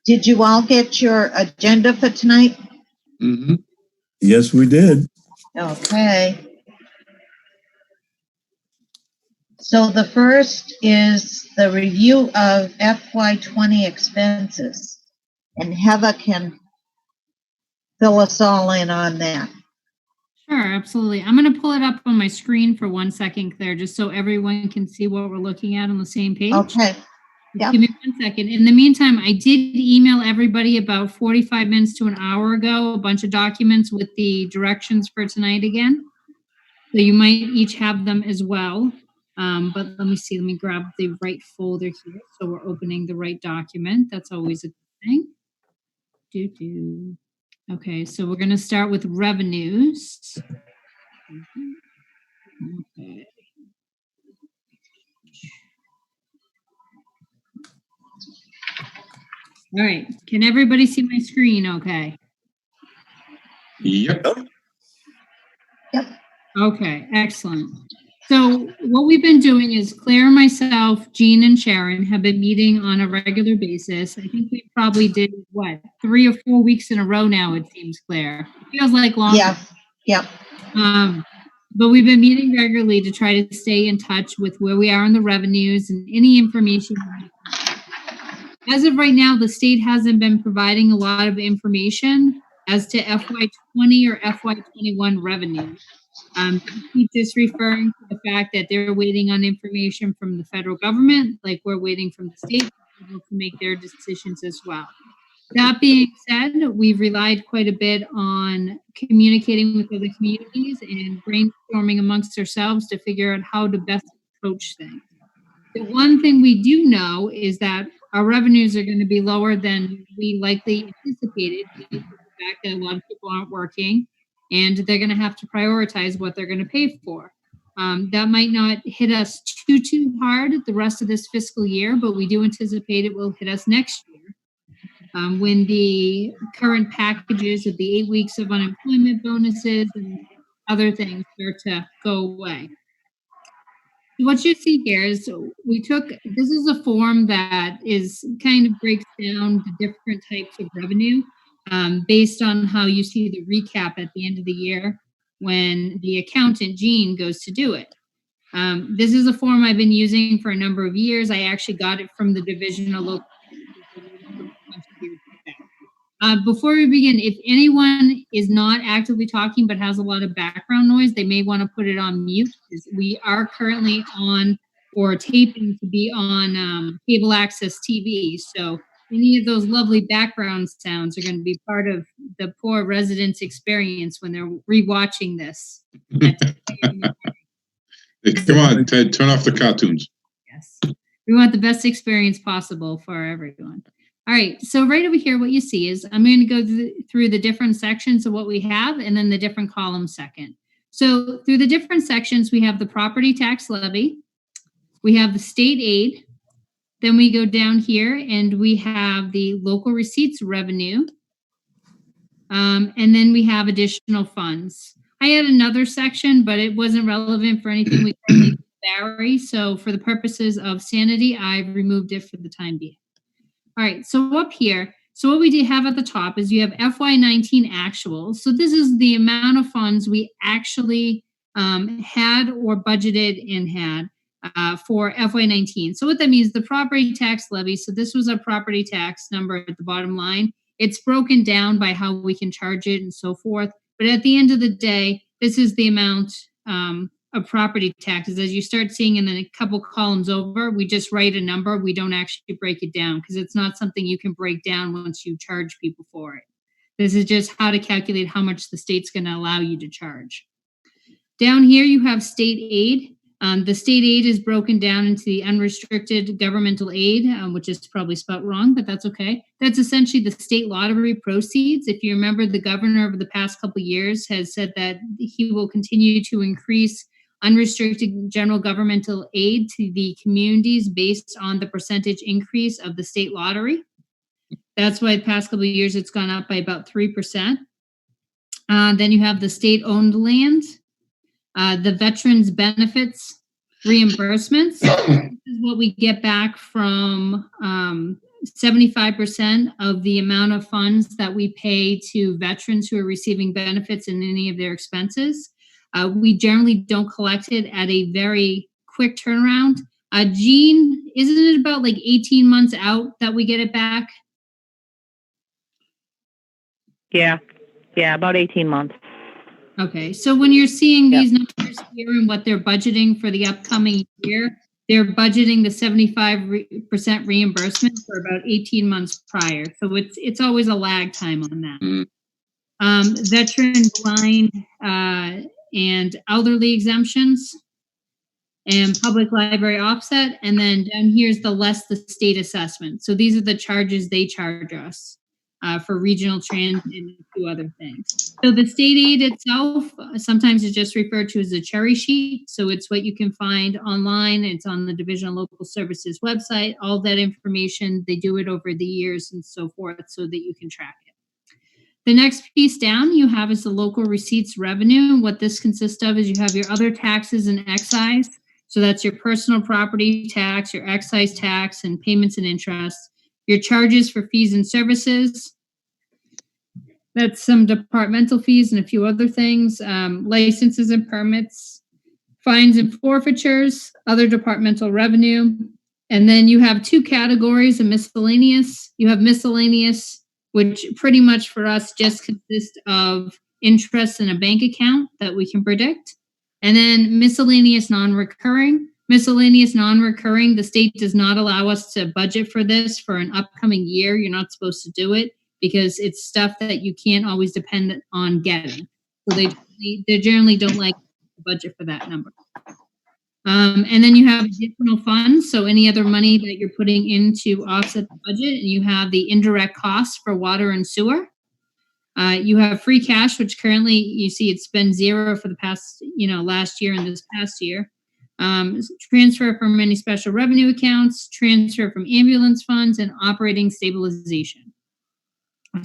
Did you all get your agenda for tonight? Mm-hmm. Yes, we did. Okay. So the first is the review of FY20 expenses. And Heather can fill us all in on that. Sure, absolutely. I'm going to pull it up on my screen for 1 second, Claire, just so everyone can see what we're looking at on the same page. Okay. Yep. Give me 1 second. In the meantime, I did email everybody about 45 minutes to an hour ago, a bunch of documents with the directions for tonight again. So you might each have them as well. But let me see, let me grab the right folder here. So we're opening the right document. That's always a good thing. Okay, so we're going to start with revenues. Okay. All right, can everybody see my screen okay? Yep. Yep. Okay, excellent. So what we've been doing is Claire, myself, Jean, and Sharon have been meeting on a regular basis. I think we probably did, what, 3 or 4 weeks in a row now, it seems, Claire. It feels like longer. Yeah. Yep. But we've been meeting regularly to try to stay in touch with where we are on the revenues and any information. As of right now, the state hasn't been providing a lot of information as to FY20 or FY21 revenue. Keep just referring to the fact that they're waiting on information from the federal government, like we're waiting from the state to make their decisions as well. That being said, we've relied quite a bit on communicating with other communities and brainstorming amongst ourselves to figure out how to best approach things. The one thing we do know is that our revenues are going to be lower than we likely anticipated because of the fact that a lot of people aren't working and they're going to have to prioritize what they're going to pay for. That might not hit us too hard the rest of this fiscal year, but we do anticipate it will hit us next year. When the current packages of the 8 weeks of unemployment bonuses and other things start to go away. What you see here is this is a form that is kind of breaks down the different types of revenue based on how you see the recap at the end of the year when the accountant, Jean, goes to do it. This is a form I've been using for a number of years. I actually got it from the Division of Local. Before we begin, if anyone is not actively talking but has a lot of background noise, they may want to put it on mute because we are currently on or taping to be on cable access TV. So any of those lovely background sounds are going to be part of the poor residents' experience when they're rewatching this. Come on, Ted, turn off the cartoons. Yes. We want the best experience possible for everyone. All right, so right over here, what you see is I'm going to go through the different sections of what we have and then the different columns second. So through the different sections, we have the property tax levy, we have the state aid, then we go down here and we have the local receipts revenue, and then we have additional funds. I had another section, but it wasn't relevant for anything we currently do, Barre, so for the purposes of sanity, I've removed it for the time being. All right, so up here, so what we do have at the top is you have FY19 actuals. So this is the amount of funds we actually had or budgeted and had for FY19. So what that means, the property tax levy, so this was a property tax number at the bottom line. It's broken down by how we can charge it and so forth. But at the end of the day, this is the amount of property taxes. As you start seeing in a couple columns over, we just write a number. We don't actually break it down because it's not something you can break down once you charge people for it. This is just how to calculate how much the state's going to allow you to charge. Down here, you have state aid. The state aid is broken down into the unrestricted governmental aid, which is probably spelled wrong, but that's okay. That's essentially the state lottery proceeds. If you remember, the governor over the past couple of years has said that he will continue to increase unrestricted general governmental aid to the communities based on the percentage increase of the state lottery. That's why the past couple of years it's gone up by about 3%. Then you have the state-owned land, the veterans benefits reimbursements. This is what we get back from 75% of the amount of funds that we pay to veterans who are receiving benefits in any of their expenses. We generally don't collect it at a very quick turnaround. Jean, isn't it about like 18 months out that we get it back? Yeah, about 18 months. Okay, so when you're seeing Yep. these numbers here and what they're budgeting for the upcoming year, they're budgeting the 75% reimbursement for about 18 months prior. So it's always a lag time on that. Veteran, blind, and elderly exemptions, and public library offset, and then down here's the state assessment. So these are the charges they charge us for regional transit and a few other things. So the state aid itself, sometimes it's just referred to as a cherry sheet. So it's what you can find online. It's on the Division of Local Services website. All that information, they do it over the years and so forth so that you can track it. The next piece down you have is the local receipts revenue. What this consists of is you have your other taxes and excise. So that's your personal property tax, your excise tax, and payments and interest. Your charges for fees and services. That's some departmental fees and a few other things. Licenses and permits, fines and forfeitures, other departmental revenue. And then you have two categories of miscellaneous. You have miscellaneous, which pretty much for us just consists of interest in a bank account that we can predict. And then miscellaneous non-recurring. Miscellaneous non-recurring, the state does not allow us to budget for this for an upcoming year. You're not supposed to do it because it's stuff that you can't always depend on getting. So they generally don't like to budget for that number. And then you have additional funds, so any other money that you're putting in to offset the budget, and you have the indirect costs for water and sewer. You have free cash, which currently you see it's been zero for the past, last year and this past year. Transfer from any special revenue accounts, transfer from ambulance funds, and operating stabilization.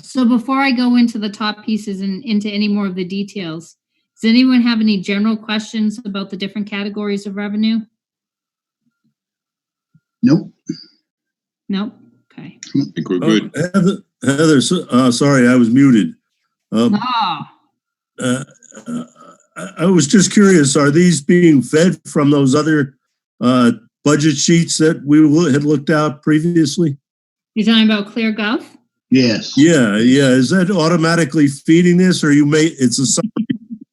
So before I go into the top pieces and into any more of the details, does anyone have any general questions about the different categories of revenue? Nope. Nope. Okay. I think we're good. Heather, sorry, I was muted. I was just curious, are these being fed from those other budget sheets that we had looked at previously? You're talking about ClearGov? Yes. Yeah. Is that automatically feeding this, or it's a summary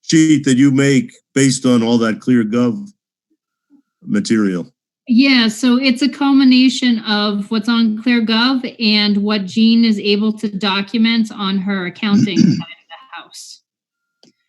sheet that you make based on all that ClearGov material? Yeah, so it's a culmination of what's on ClearGov and what Jean is able to document on her accounting side of the house.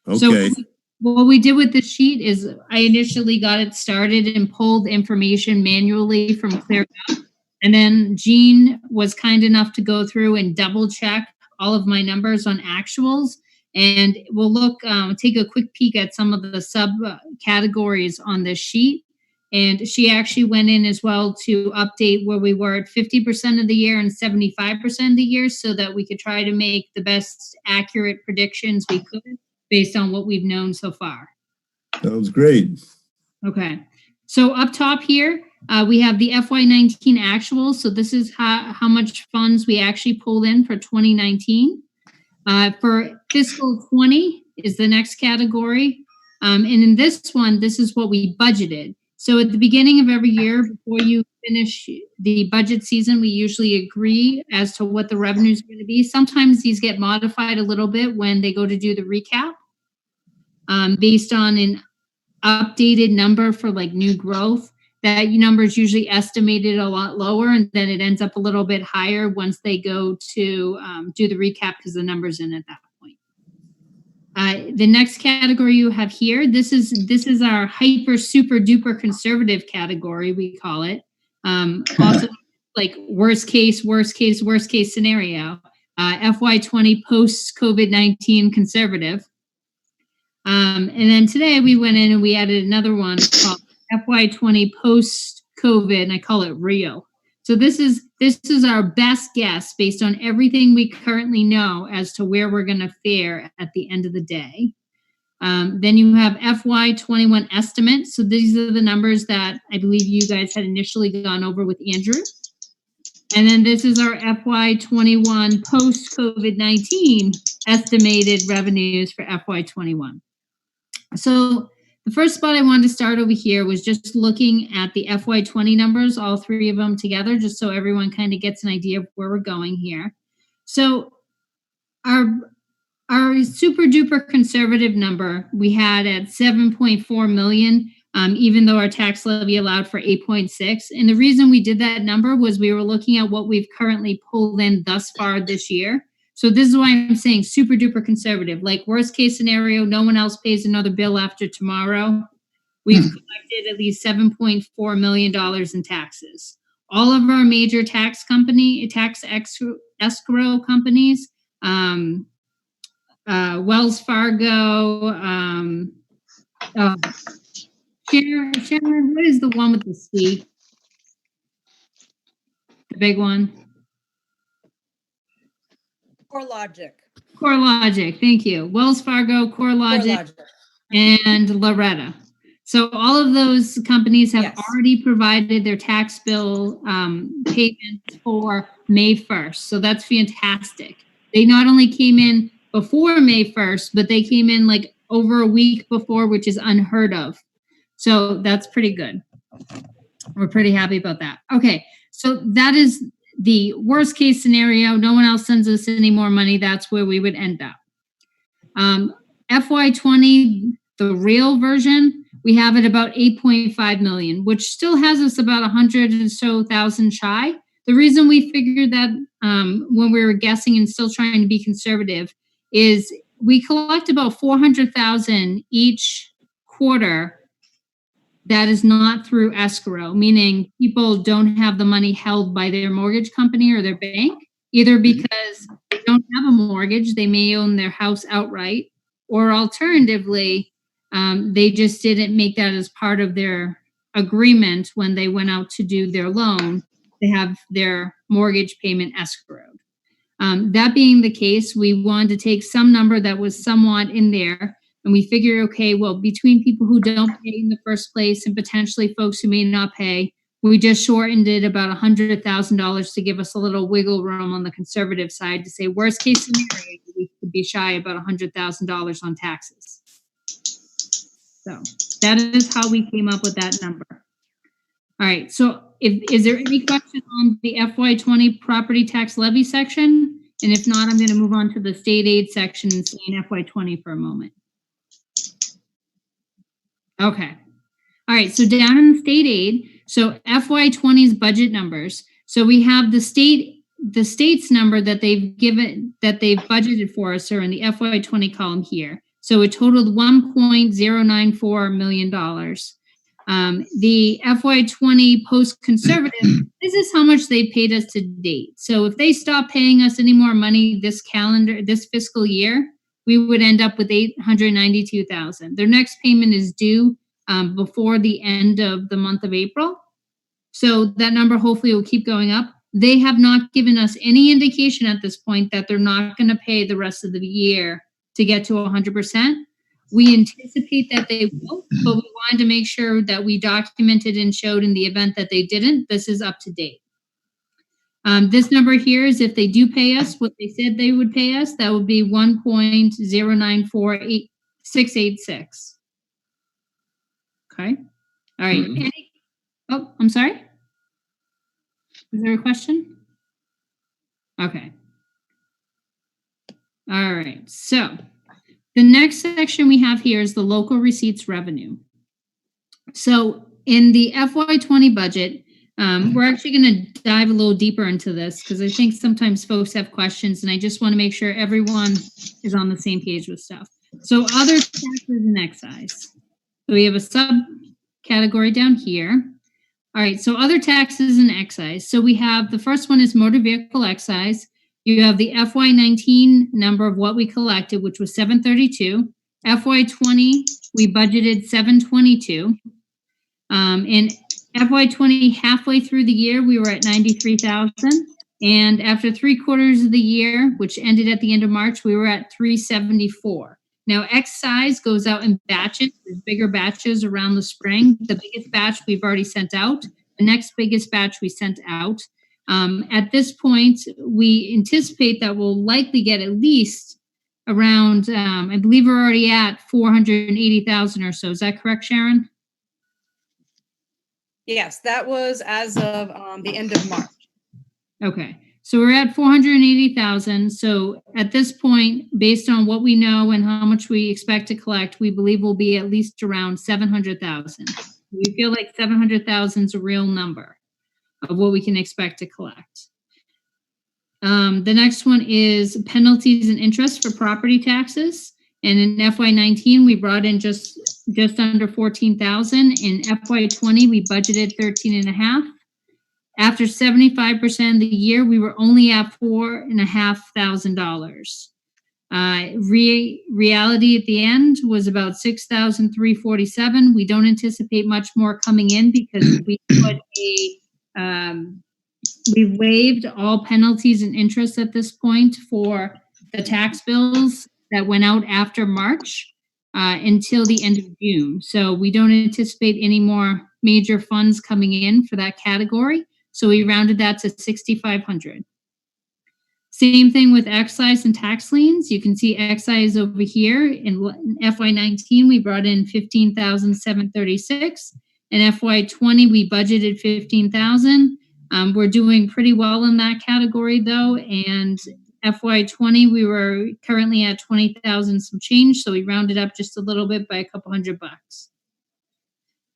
Okay. So what we did with the sheet is I initially got it started and pulled information manually from ClearGov. And then Jean was kind enough to go through and double check all of my numbers on actuals. And we'll take a quick peek at some of the subcategories on this sheet. And she actually went in as well to update where we were at 50% of the year and 75% of the year so that we could try to make the best accurate predictions we could based on what we've known so far. Sounds great. Okay. So up top here, we have the FY19 actuals. So this is how much funds we actually pulled in for 2019. For fiscal 20 is the next category. And in this one, this is what we budgeted. So at the beginning of every year, before you finish the budget season, we usually agree as to what the revenues are going to be. Sometimes these get modified a little bit when they go to do the recap based on an updated number for like new growth. That number is usually estimated a lot lower, and then it ends up a little bit higher once they go to do the recap because the number's in at that point. The next category you have here, this is our hyper super duper conservative category, we call it. Also like worst case scenario, FY20 post COVID-19 conservative. And then today we went in and we added another one called FY20 post COVID, and I call it real. So this is our best guess based on everything we currently know as to where we're going to fare at the end of the day. Then you have FY21 estimates. So these are the numbers that I believe you guys had initially gone over with Andrew. And then this is our FY21 post-COVID-19 estimated revenues for FY21. So the first spot I wanted to start over here was just looking at the FY20 numbers, all three of them together, just so everyone kind of gets an idea of where we're going here. So our super duper conservative number we had at 7.4 million, even though our tax levy allowed for 8.6. And the reason we did that number was we were looking at what we've currently pulled in thus far this year. So this is why I'm saying super duper conservative. Like worst case scenario, no one else pays another bill after tomorrow. We've collected at least $7.4 million in taxes. All of our major tax escrow companies, Wells Fargo, Sharon, what is the one with the C? The big one? CoreLogic, thank you. Wells Fargo, CoreLogic, and Loretta. So all of those companies have already provided their tax bill payments for May 1st. So that's fantastic. They not only came in before May 1st, but they came in like over a week before, which is unheard of. So that's pretty good. We're pretty happy about that. Okay, so that is the worst case scenario. No one else sends us any more money. That's where we would end up. FY20, the real version, we have it about 8.5 million, which still has us about 100 and so thousand shy. The reason we figured that when we were guessing and still trying to be conservative is we collect about 400,000 each quarter that is not through escrow, meaning people don't have the money held by their mortgage company or their bank, either because they don't have a mortgage, they may own their house outright, or alternatively, they just didn't make that as part of their agreement when they went out to do their loan. They have their mortgage payment escrowed. That being the case, we wanted to take some number that was somewhat in there, and we figure, okay, well, between people who don't pay in the first place and potentially folks who may not pay, we just shortened it about $100,000 to give us a little wiggle room on the conservative side to say worst case scenario, we could be shy about $100,000 on taxes. So that is how we came up with that number. All right, so is there any question on the FY20 property tax levy section? And if not, I'm going to move on to the state aid section and stay in FY20 for a moment. Okay. All right, so down in the state aid, so FY20's budget numbers. So we have the state's number that they've given, that they've budgeted for us are in the FY20 column here. So it totaled $1.094 million. The FY20 post-conservative, this is how much they paid us to date. So if they stop paying us any more money this fiscal year, we would end up with $892,000. Their next payment is due before the end of the month of April. So that number hopefully will keep going up. They have not given us any indication at this point that they're not going to pay the rest of the year to get to 100%. We anticipate that they will, but we wanted to make sure that we documented and showed in the event that they didn't, this is up to date. This number here is if they do pay us what they said they would pay us, that would be $1.094686. Okay. All right. Oh, I'm sorry. Is there a question? Okay. All right. So the next section we have here is the local receipts revenue. So in the FY20 budget, we're actually going to dive a little deeper into this because I think sometimes folks have questions and I just want to make sure everyone is on the same page with stuff. So other taxes and excise. So we have a subcategory down here. All right, so other taxes and excise. So we have the first one is motor vehicle excise. You have the FY19 number of what we collected, which was 732. FY20, we budgeted 722. In FY20, halfway through the year, we were at 93,000. And after 3/4 of the year, which ended at the end of March, we were at 374. Now, excise goes out in batches. There's bigger batches around the spring. The biggest batch we've already sent out. The next biggest batch we sent out At this point, we anticipate that we'll likely get at least around, I believe we're already at 480,000 or so. Is that correct, Sharon? Yes, that was as of the end of March. Okay, so we're at 480,000. So at this point, based on what we know and how much we expect to collect, we believe we'll be at least around 700,000. We feel like 700,000 is a real number of what we can expect to collect. The next one is penalties and interest for property taxes. And in FY19, we brought in just under 14,000. In FY20, we budgeted 13.5. After 75% of the year, we were only at $4,500. Reality at the end was about 6,347. We don't anticipate much more coming in because we put we waived all penalties and interest at this point for the tax bills that went out after March until the end of June. So we don't anticipate any more major funds coming in for that category. So we rounded that to 6,500. Same thing with excise and tax liens. You can see excise over here. In FY19, we brought in 15,736. In FY20, we budgeted 15,000. We're doing pretty well in that category though. And FY20, we were currently at 20,000 some change. So we rounded up just a little bit by a couple $100.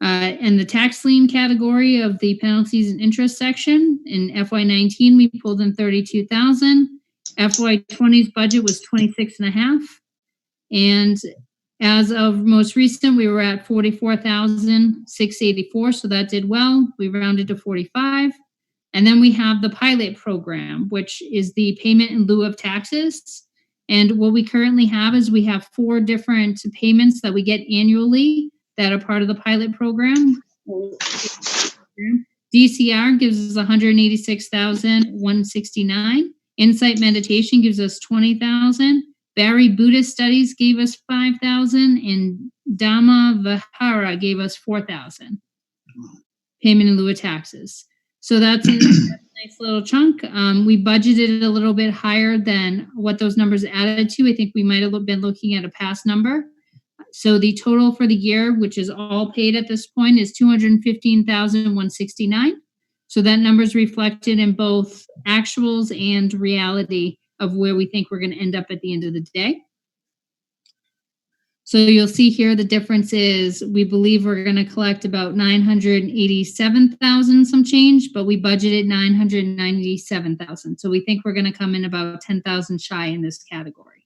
In the tax lien category of the penalties and interest section, in FY19, we pulled in 32,000. FY20's budget was 26.5. And as of most recent, we were at 44,684. So that did well. We rounded to 45. And then we have the pilot program, which is the payment in lieu of taxes. And what we currently have is we have 4 different payments that we get annually that are part of the pilot program. DCR gives us 186,169. Insight Meditation gives us 20,000. Barre Buddhist Studies gave us 5,000, and Dhamma Vihara gave us 4,000. Payment in lieu of taxes. So that's a nice little chunk. We budgeted a little bit higher than what those numbers added to. I think we might have been looking at a past number. So the total for the year, which is all paid at this point, is 215,169. So that number is reflected in both actuals and reality of where we think we're going to end up at the end of the day. So you'll see here the difference is we believe we're going to collect about 987,000 some change, but we budgeted 997,000. So we think we're going to come in about 10,000 shy in this category.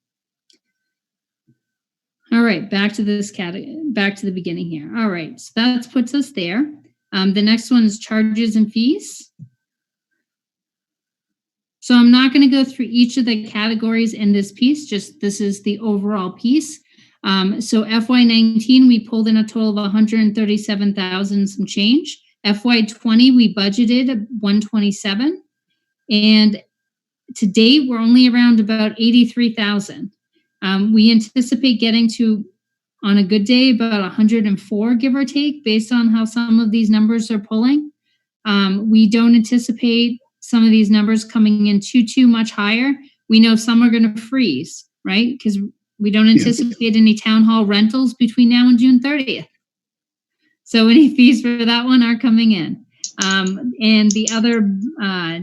All right, back to this category, back to the beginning here. All right, so that puts us there. The next one is charges and fees. So I'm not going to go through each of the categories in this piece, just this is the overall piece. So FY19, we pulled in a total of 137,000 some change. FY20, we budgeted 127. And to date, we're only around about 83,000. We anticipate getting to, on a good day, about 104, give or take, based on how some of these numbers are pulling. We don't anticipate some of these numbers coming in too much higher. We know some are going to freeze, right? Because we don't anticipate any town hall rentals between now and June 30th. So any fees for that one are coming in. And the other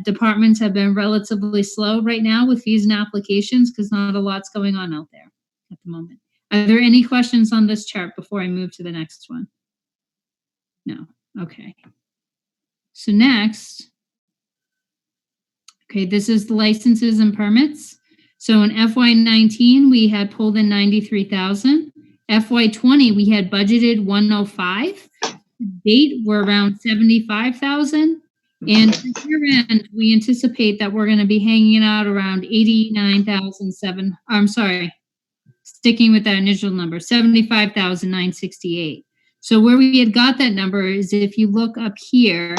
departments have been relatively slow right now with fees and applications because not a lot's going on out there at the moment. Are there any questions on this chart before I move to the next one? No. Okay. So next, okay, this is the licenses and permits. So in FY19, we had pulled in 93,000. FY20, we had budgeted 105. To date, we're around 75,000. And for year end, we anticipate that we're going to be hanging out around 89,007. I'm sorry, sticking with that initial number, 75,968. So where we had got that number is if you look up here,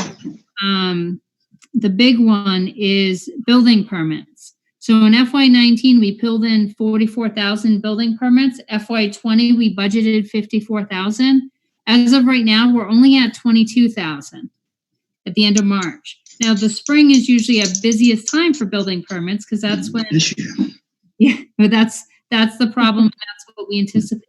the big one is building permits. So in FY19, we pulled in 44,000 building permits. FY20, we budgeted 54,000. As of right now, we're only at 22,000 at the end of March. Now, the spring is usually a busiest time for building permits because that's when, This year. yeah, but that's the problem. That's what we anticipate.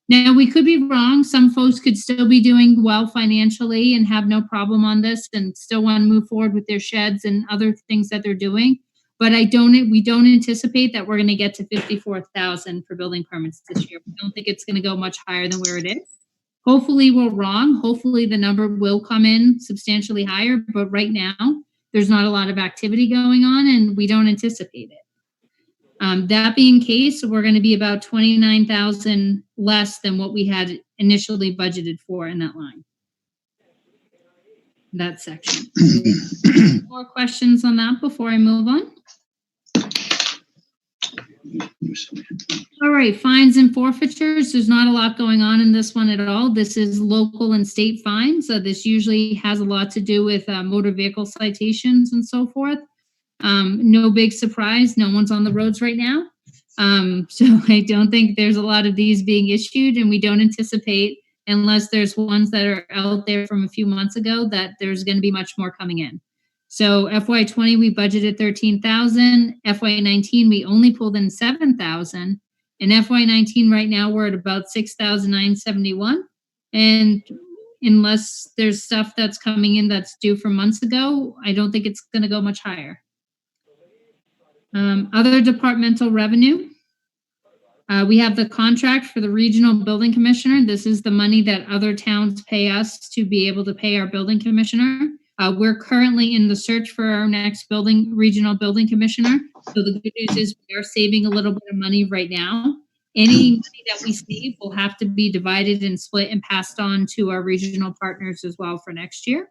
Now, we could be wrong. Some folks could still be doing well financially and have no problem on this and still want to move forward with their sheds and other things that they're doing. But we don't anticipate that we're going to get to 54,000 for building permits this year. We don't think it's going to go much higher than where it is. Hopefully we're wrong. Hopefully the number will come in substantially higher, but right now there's not a lot of activity going on and we don't anticipate it. That being case, we're going to be about 29,000 less than what we had initially budgeted for in that line. That section. More questions on that before I move on? All right, fines and forfeitures. There's not a lot going on in this one at all. This is local and state fines. So this usually has a lot to do with motor vehicle citations and so forth. No big surprise. No one's on the roads right now. So I don't think there's a lot of these being issued, and we don't anticipate, unless there's ones that are out there from a few months ago, that there's going to be much more coming in. So FY20, we budgeted 13,000. FY19, we only pulled in 7,000. And FY19 right now, we're at about 6,971. And unless there's stuff that's coming in that's due from months ago, I don't think it's going to go much higher. Other departmental revenue. We have the contract for the regional building commissioner. This is the money that other towns pay us to be able to pay our building commissioner. We're currently in the search for our next regional building commissioner. So the good news is we are saving a little bit of money right now. Any money that we save will have to be divided and split and passed on to our regional partners as well for next year.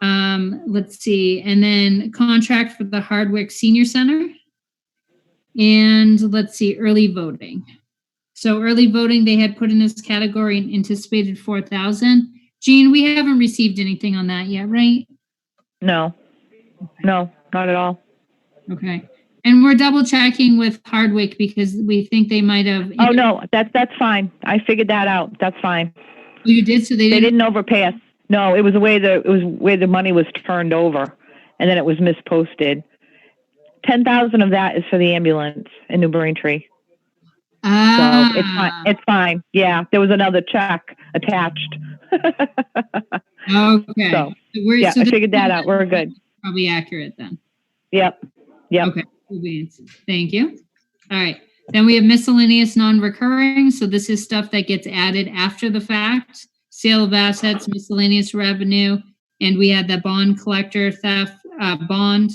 Let's see. And then contract for the Hardwick Senior Center. And let's see, early voting. So early voting, they had put in this category and anticipated 4,000. Jean, we haven't received anything on that yet, right? No, not at all. Okay. And we're double checking with Hardwick because we think they might have. Oh, no, that's fine. I figured that out. That's fine. You did? So they didn't overpay us. No, it was where the money was turned over, and then it was misposted. 10,000 of that is for the ambulance in New Braintree. So it's fine. It's fine. Yeah, there was another check attached. Okay. So I figured that out. We're good. Probably accurate then. Yep. Okay. Thank you. All right. Then we have miscellaneous non-recurring. So this is stuff that gets added after the fact. Sale of assets, miscellaneous revenue, and we had the bond collector theft bond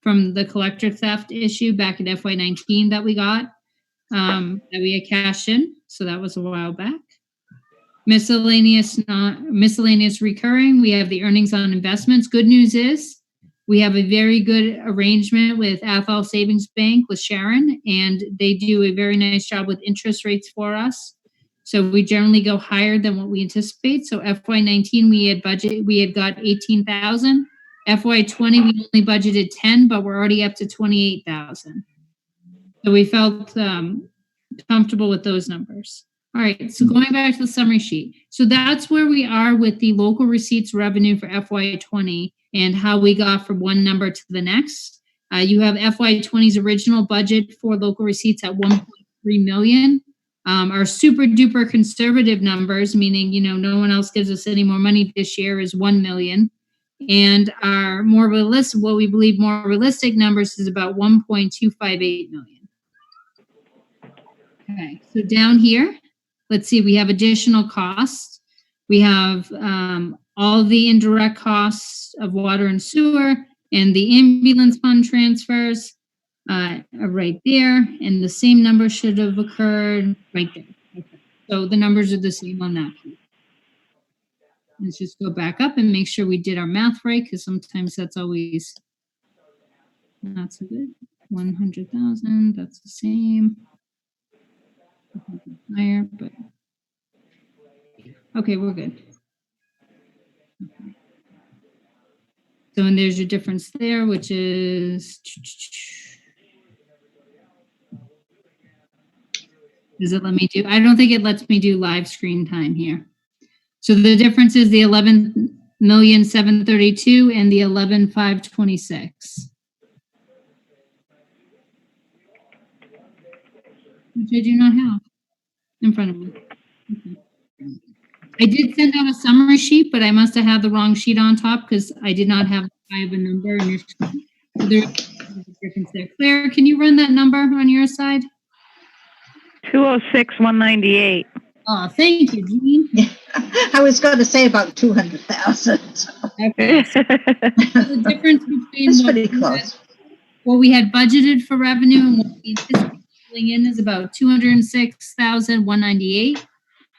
from the collector theft issue back in FY19 that we got, that we had cashed in. So that was a while back. Miscellaneous recurring, we have the earnings on investments. Good news is we have a very good arrangement with Athol Savings Bank with Sharon, and they do a very nice job with interest rates for us. So we generally go higher than what we anticipate. So FY19, we had got 18,000. FY20, we only budgeted 10, but we're already up to 28,000. So we felt comfortable with those numbers. All right, so going back to the summary sheet. So that's where we are with the local receipts revenue for FY20 and how we got from one number to the next. You have FY20's original budget for local receipts at 1.3 million. Our super duper conservative numbers, meaning, no one else gives us any more money this year, is 1 million. And our more realistic, what we believe more realistic numbers is about 1.258 million. Okay, so down here, let's see, we have additional costs. We have all the indirect costs of water and sewer and the ambulance fund transfers are right there. And the same number should have occurred right there. Okay. So the numbers are the same on that piece. Let's just go back up and make sure we did our math right, because sometimes that's always not so good. 100,000, that's the same. Higher, but okay, we're good. Okay. So, and there's your difference there, which is, does it let me do? I don't think it lets me do live screen time here. So the difference is the $1,732,000 and the 11,526. Which I do not have in front of me. Okay. I did send out a summary sheet, but I must have had the wrong sheet on top because I did not have a number initially. So there's a difference there. Claire, can you run that number on your side? 206,198. Oh, thank you, Jean. I was going to say about 200,000. Okay. So the difference between That's pretty close. what we had budgeted for revenue and what we anticipate pulling in is about 206,198.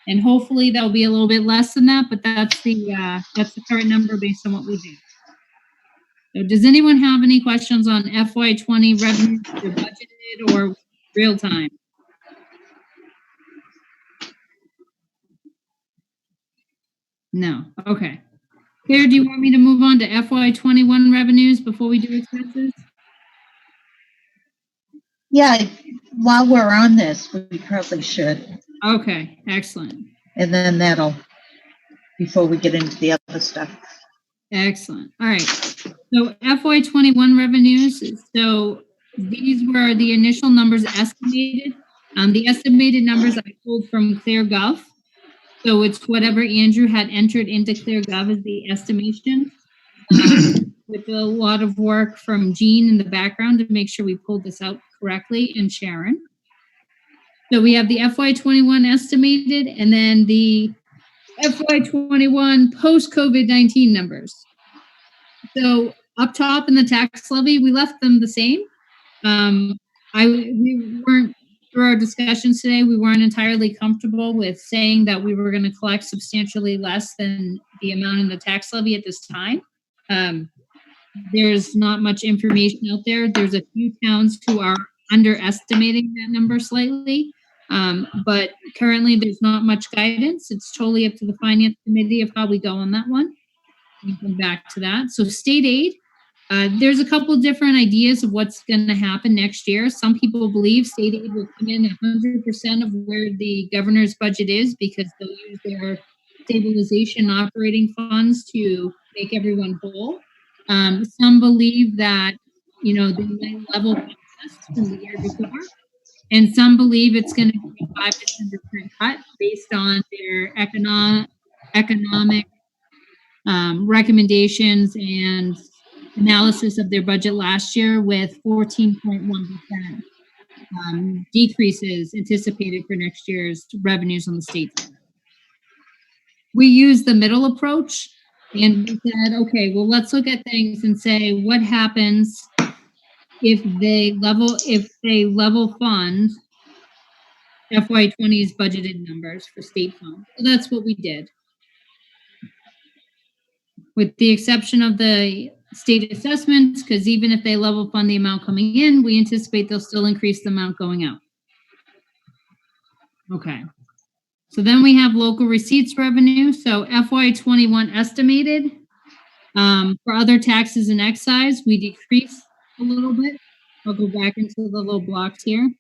And hopefully that'll be a little bit less than that, but that's the current number based on what we have. So does anyone have any questions on FY20 revenue, either budgeted or real time? No. Okay. Claire, do you want me to move on to FY21 revenues before we do expenses? Yeah, while we're on this, we probably should. Okay, excellent. And then before we get into the other stuff. Excellent. All right. So FY21 revenues. So these were the initial numbers estimated. The estimated numbers I pulled from ClearGov. So it's whatever Andrew had entered into ClearGov as the estimation. With a lot of work from Jean in the background to make sure we pulled this out correctly, and Sharon. So we have the FY21 estimated and then the FY21 post-COVID-19 numbers. So up top in the tax levy, we left them the same. We weren't, through our discussions today, we weren't entirely comfortable with saying that we were going to collect substantially less than the amount in the tax levy at this time. There's not much information out there. There's a few towns who are underestimating that number slightly. But currently there's not much guidance. It's totally up to the finance committee of how we go on that one. We come back to that. So state aid, there's a couple different ideas of what's going to happen next year. Some people believe state aid will come in 100% of where the governor's budget is because they'll use their stabilization operating funds to make everyone whole. Some believe that, they might level from the year before. And some believe it's going to be a 5 to 10% cut based on their economic recommendations and analysis of their budget last year, with 14.1% decreases anticipated for next year's revenues on the state side. We used the middle approach and we said, okay, well, let's look at things and say what happens if they level fund FY20's budgeted numbers for state funds. So that's what we did. With the exception of the state assessments, because even if they level fund the amount coming in, we anticipate they'll still increase the amount going out. Okay. So then we have local receipts revenue. So FY21 estimated. For other taxes and excise, we decreased a little bit. I'll go back into the little blocks here.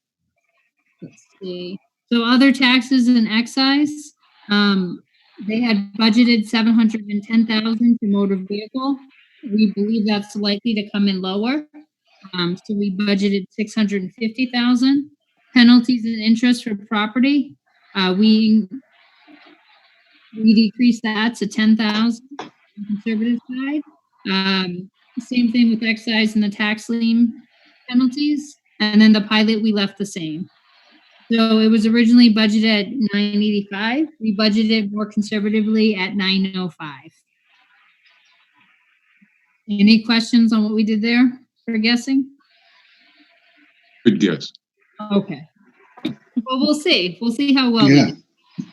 Let's see. So other taxes and excise, they had budgeted $710,000 for motor vehicle. We believe that's likely to come in lower. So we budgeted $650,000. Penalties and interest for property, we decreased that to $10,000 on the conservative side. Same thing with excise and the tax lien penalties. And then the pilot, we left the same. So it was originally budgeted at $985. We budgeted more conservatively at $905. Any questions on what we did there for guessing? Good guess. Okay. Well, we'll see. We'll see how well we do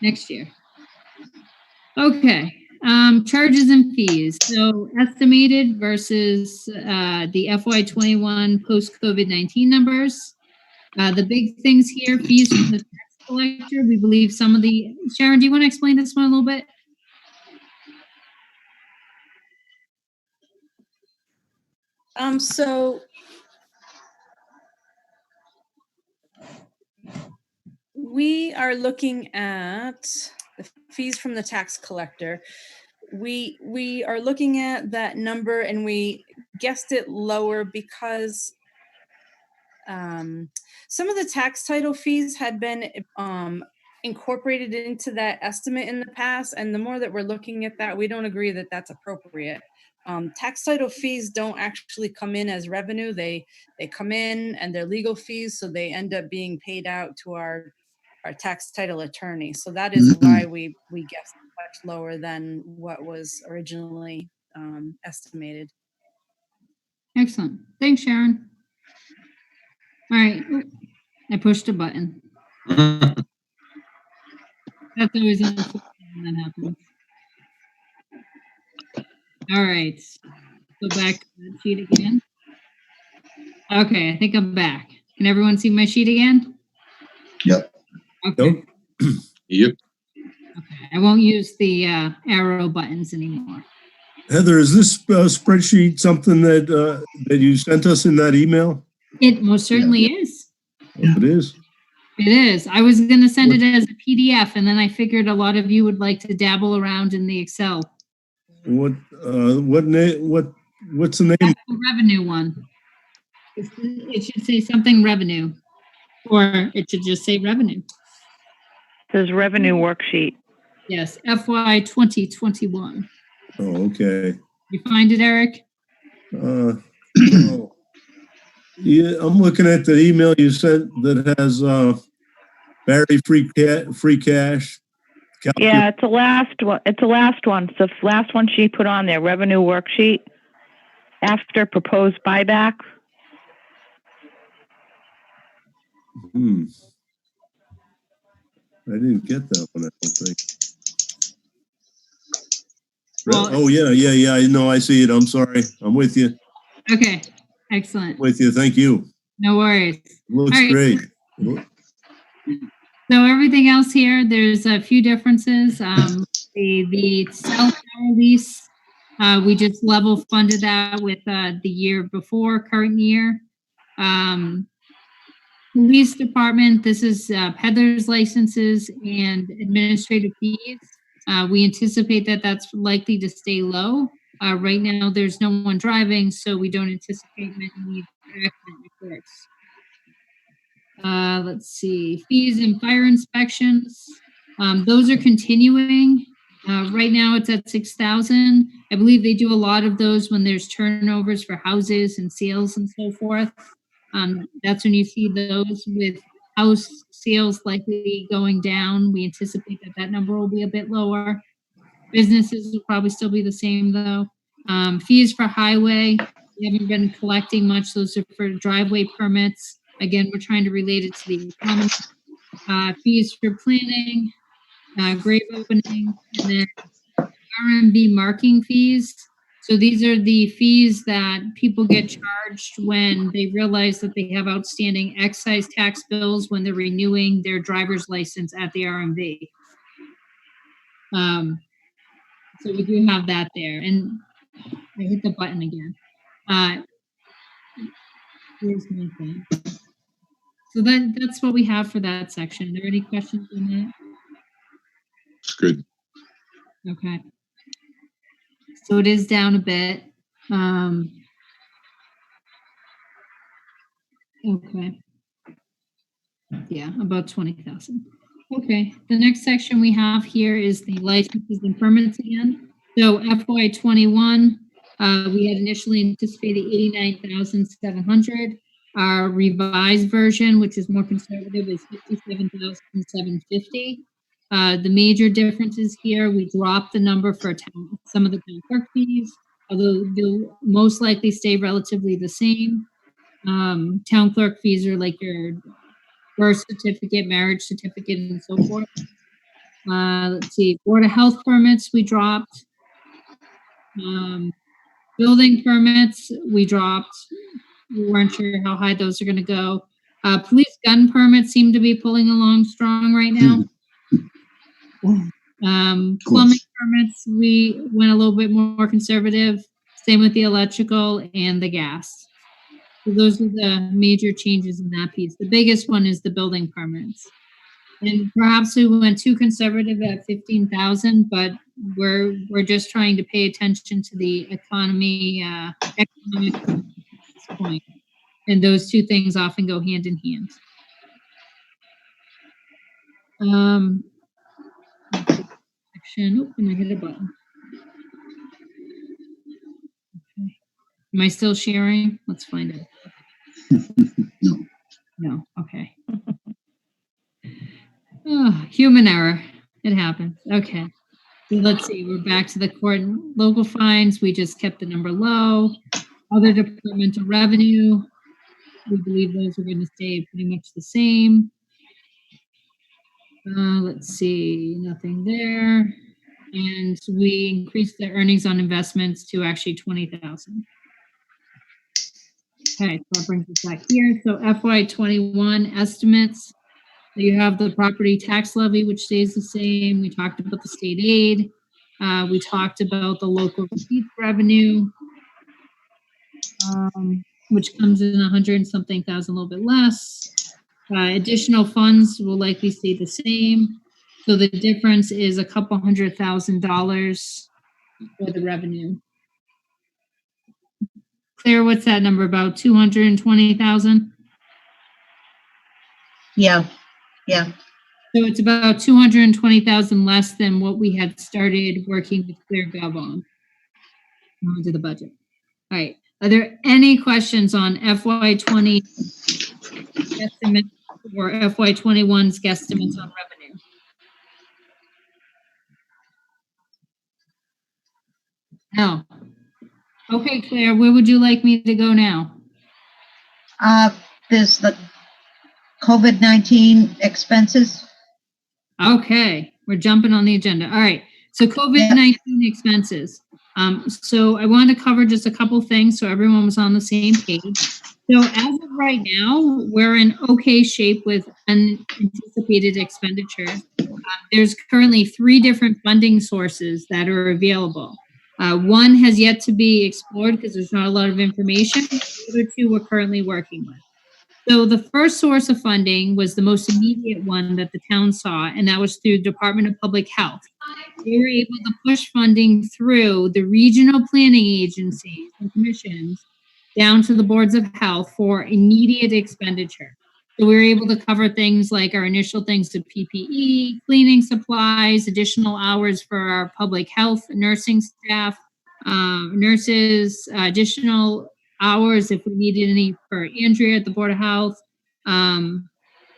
next year. Okay. Charges and fees. So estimated versus the FY21 post-COVID-19 numbers. The big things here, fees from the tax collector. We believe some of the, Sharon, do you want to explain this one a little bit? So we are looking at the fees from the tax collector. we are looking at that number, and we guessed it lower because some of the tax title fees had been incorporated into that estimate in the past, and the more that we're looking at that, we don't agree that that's appropriate. Tax title fees don't actually come in as revenue. They come in and they're legal fees, so they end up being paid out to our tax title attorney. So that is why we guessed much lower than what was originally estimated. Excellent. Thanks, Sharon. All right. Oop, I pushed a button. That's always unfortunate when that happens. All right. Go back to the sheet again. Okay, I think I'm back. Can everyone see my sheet again? Yep. Okay. Yep. Okay. I won't use the arrow buttons anymore. Heather, is this spreadsheet something that that you sent us in that email? It most certainly is. It is. It is. I was going to send it as a PDF, and then I figured a lot of you would like to dabble around in the Excel. What's the name? That's the revenue one. It should say something revenue, or it should just say revenue. It says revenue worksheet. Yes, FY 2021. Oh, okay. You find it, Eric? Oh. Yeah, I'm looking at the email you sent that has Barre free cash. Yeah, it's the last one. It's the last one. It's the last one she put on there, revenue worksheet. After proposed buyback. I didn't get that one, I don't think. Well, oh, yeah. I know. I see it. I'm sorry. I'm with you. Okay, excellent. With you. Thank you. No worries. Looks All right. great. So everything else here, there's a few differences. The cell tower lease, we just level funded that with the year before, current year. Police department, this is peddlers licenses and administrative fees. We anticipate that that's likely to stay low. Right now, there's no one driving, so we don't anticipate many need for accident reports. Let's see, fees and fire inspections. Those are continuing. Right now it's at 6,000. I believe they do a lot of those when there's turnovers for houses and sales and so forth. That's when you see those with house sales likely going down. We anticipate that that number will be a bit lower. Businesses will probably still be the same though. Fees for highway, we haven't been collecting much. Those are for driveway permits. Again, we're trying to relate it to the economy. Fees for planning, grave opening, and then RMV marking fees. So these are the fees that people get charged when they realize that they have outstanding excise tax bills when they're renewing their driver's license at the RMV. So we do have that there. And I hit the button again. Here's my thing. So that's what we have for that section. Are there any questions on that? It's good. Okay. So it is down a bit. Okay. Yeah, about 20,000. Okay. The next section we have here is the licenses and permits again. So FY21, we had initially anticipated 89,700. Our revised version, which is more conservative, is 57,750. The major differences here, we dropped the number for some of the town clerk fees, although they'll most likely stay relatively the same. Town clerk fees are like your birth certificate, marriage certificate, and so forth. Let's see, Board of Health permits we dropped. Building permits we dropped. We weren't sure how high those are going to go. Police gun permits seem to be pulling along strong right now. Plumbing permits, we went a little bit more conservative. Same with the electrical and the gas. So those are the major changes in that piece. The biggest one is the building permits. And perhaps we went too conservative at 15,000, but we're just trying to pay attention to the economic at this point. And those two things often go hand in hand. Section. Oh, and I hit a button. Okay. Am I still sharing? Let's find out. No. Okay. Oh, human error. It happens. Okay. So let's see. We're back to the court and local fines. We just kept the number low. Other departmental revenue. We believe those are going to stay pretty much the same. Let's see. Nothing there. And we increased the earnings on investments to actually 20,000. Okay, so that brings us back here. So FY21 estimates. You have the property tax levy, which stays the same. We talked about the state aid. We talked about the local receipts revenue, which comes in 100 and something thousand, a little bit less. Additional funds will likely stay the same. So the difference is a couple $100,000 for the revenue. Claire, what's that number? About 220,000? Yeah. So it's about 220,000 less than what we had started working with ClearGov on to the budget. All right. Are there any questions on FY20 estimate or FY21's guesstimates on revenue? No. Okay, Claire, where would you like me to go now? There's the COVID-19 expenses. Okay, we're jumping on the agenda. All right. So COVID-19 expenses. So I wanted to cover just a couple things so everyone was on the same page. So as of right now, we're in okay shape with unanticipated expenditures. There's currently 3 different funding sources that are available. One has yet to be explored because there's not a lot of information. The other 2 we're currently working with. So the first source of funding was the most immediate one that the town saw, and that was through Department of Public Health. They were able to push funding through the regional planning agencies and commissions down to the boards of health for immediate expenditure. So we were able to cover things like our initial things to PPE, cleaning supplies, additional hours for our public health nursing staff, nurses, additional hours if we needed any for Andrea at the Board of Health,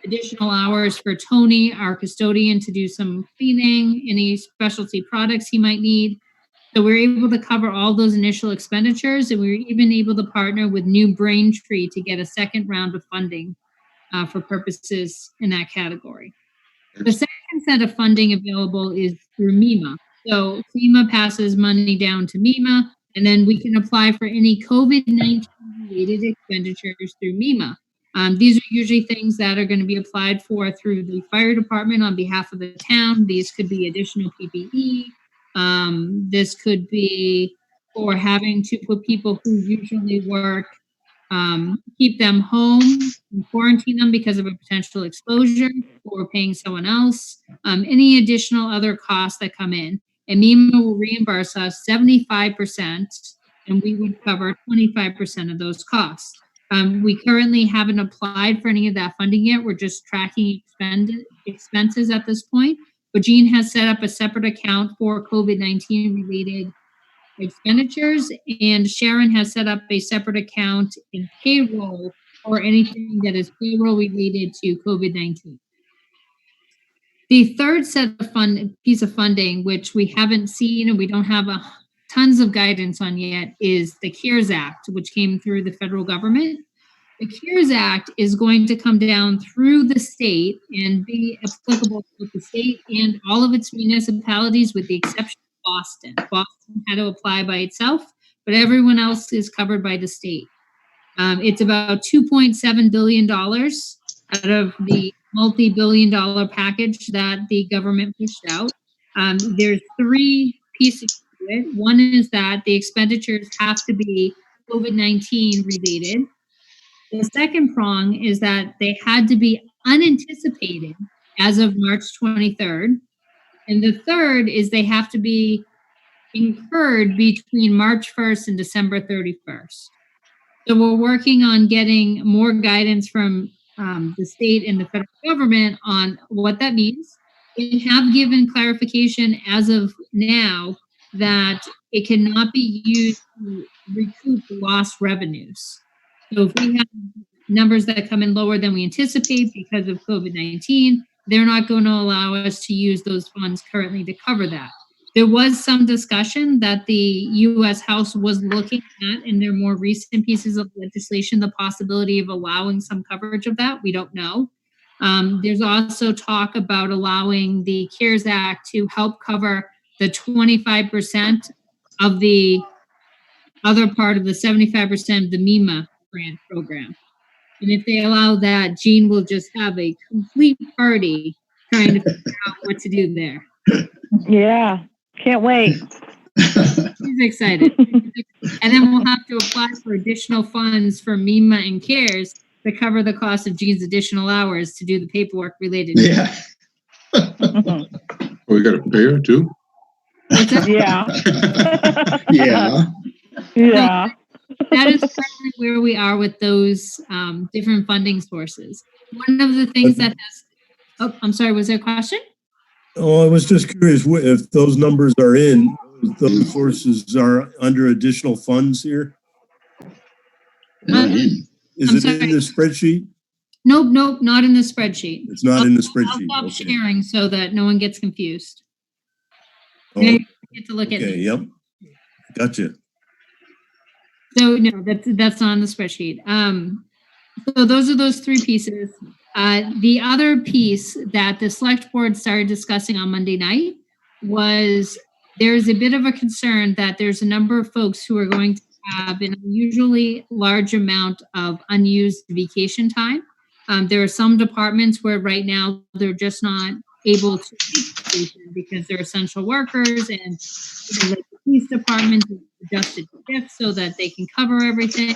additional hours for Tony, our custodian, to do some cleaning, any specialty products he might need. So we were able to cover all those initial expenditures, and we were even able to partner with New Braintree to get a second round of funding for purposes in that category. The second set of funding available is through MEMA. So FEMA passes money down to MEMA, and then we can apply for any COVID-19 related expenditures through MEMA. These are usually things that are going to be applied for through the fire department on behalf of the town. These could be additional PPE. This could be for having to put people who usually work, keep them home and quarantine them because of a potential exposure, or paying someone else, any additional other costs that come in. And MEMA will reimburse us 75%, and we would cover 25% of those costs. We currently haven't applied for any of that funding yet. We're just tracking expenses at this point. But Jean has set up a separate account for COVID-19 related expenditures, and Sharon has set up a separate account in payroll for anything that is payroll related to COVID-19. The third set of piece of funding, which we haven't seen and we don't have tons of guidance on yet, is the CARES Act, which came through the federal government. The CARES Act is going to come down through the state and be applicable to the state and all of its municipalities, with the exception of Boston. Boston had to apply by itself, but everyone else is covered by the state. It's about $2.7 billion out of the multi-billion-dollar package that the government pushed out. There's 3 pieces to it. One is that the expenditures have to be COVID-19 related. The second prong is that they had to be unanticipated as of March 23rd. And the third is they have to be incurred between March 1st and December 31st. So we're working on getting more guidance from the state and the federal government on what that means. We have given clarification as of now that it cannot be used to recoup lost revenues. So if we have numbers that come in lower than we anticipate because of COVID-19, they're not going to allow us to use those funds currently to cover that. There was some discussion that the U.S. House was looking at in their more recent pieces of legislation, the possibility of allowing some coverage of that. We don't know. There's also talk about allowing the CARES Act to help cover the 25% of the other part of the 75% of the MEMA grant program. And if they allow that, Jean will just have a complete party trying to figure out what to do there. Yeah, can't wait. She's excited. And then we'll have to apply for additional funds for MEMA and CARES to cover the cost of Jean's additional hours to do the paperwork related to Yeah. Oh, we got to pay her too? Yeah. Yeah. Yeah. That is currently where we are with those different funding sources. One of the things that has, oh, I'm sorry, was there a question? Oh, I was just curious if those numbers are in, those sources are under additional funds here. Is it in the spreadsheet? Nope, not in the spreadsheet. It's not in the spreadsheet. I'll stop Okay. sharing so that no one gets confused. Oh, Now you get to look at okay, it. yep. Gotcha. So no, that's not on the spreadsheet. So those are those three pieces. The other piece that the select board started discussing on Monday night was there's a bit of a concern that there's a number of folks who are going to have an unusually large amount of unused vacation time. There are some departments where right now they're just not able to take vacation because they're essential workers, and like the police department has adjusted shifts so that they can cover everything.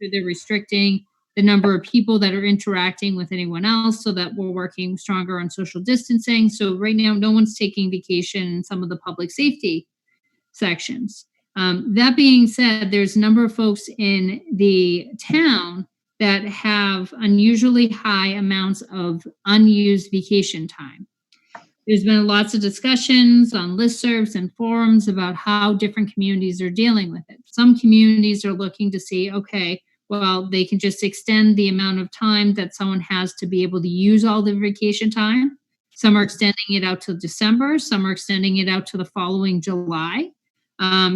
They're restricting the number of people that are interacting with anyone else so that we're working stronger on social distancing. So right now, no one's taking vacation in some of the public safety sections. That being said, there's a number of folks in the town that have unusually high amounts of unused vacation time. There's been lots of discussions on listservs and forums about how different communities are dealing with it. Some communities are looking to see, okay, well, they can just extend the amount of time that someone has to be able to use all the vacation time. Some are extending it out to December. Some are extending it out to the following July.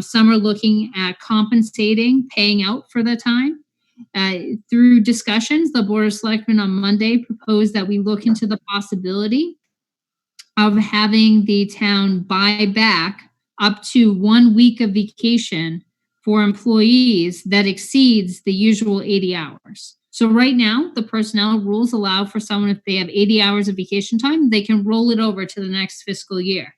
Some are looking at compensating, paying out for the time. Through discussions, the Board of Selectmen on Monday proposed that we look into the possibility of having the town buy back up to 1 week of vacation for employees that exceeds the usual 80 hours. So right now, the personnel rules allow for someone, if they have 80 hours of vacation time, they can roll it over to the next fiscal year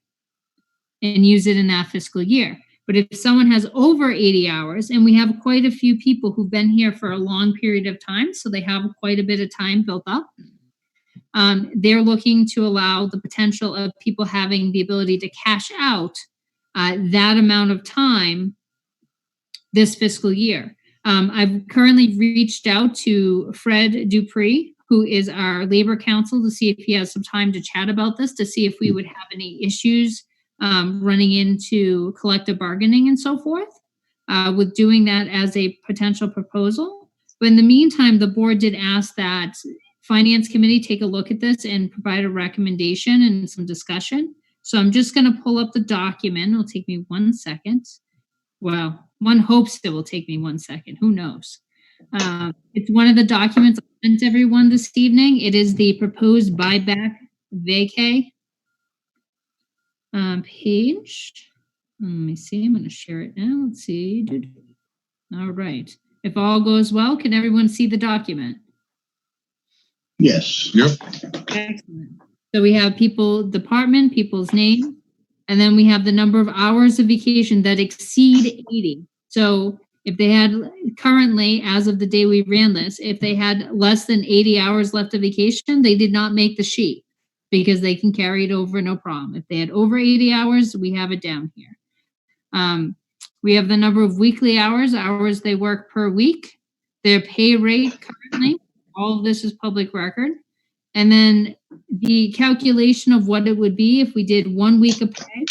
and use it in that fiscal year. But if someone has over 80 hours, and we have quite a few people who've been here for a long period of time, so they have quite a bit of time built up, they're looking to allow the potential of people having the ability to cash out that amount of time this fiscal year. I've currently reached out to Fred Dupree, who is our labor counsel, to see if he has some time to chat about this, to see if we would have any issues running into collective bargaining and so forth with doing that as a potential proposal. But in the meantime, the board did ask that Finance Committee take a look at this and provide a recommendation and some discussion. So I'm just going to pull up the document. It'll take me 1 second. Well, one hopes it will take me 1 second. Who knows? It's one of the documents I sent everyone this evening. It is the proposed buyback vacay page. Let me see. I'm going to share it now. Let's see. All right. If all goes well, can everyone see the document? Yes. Yep. Excellent. So we have department, people's name, and then we have the number of hours of vacation that exceed 80. So if they had currently, as of the day we ran this, if they had less than 80 hours left of vacation, they did not make the sheet. because they can carry it over, no problem. If they had over 80 hours, we have it down here. We have the number of weekly hours they work per week, their pay rate currently. All of this is public record. And then the calculation of what it would be if we did 1 week of pay,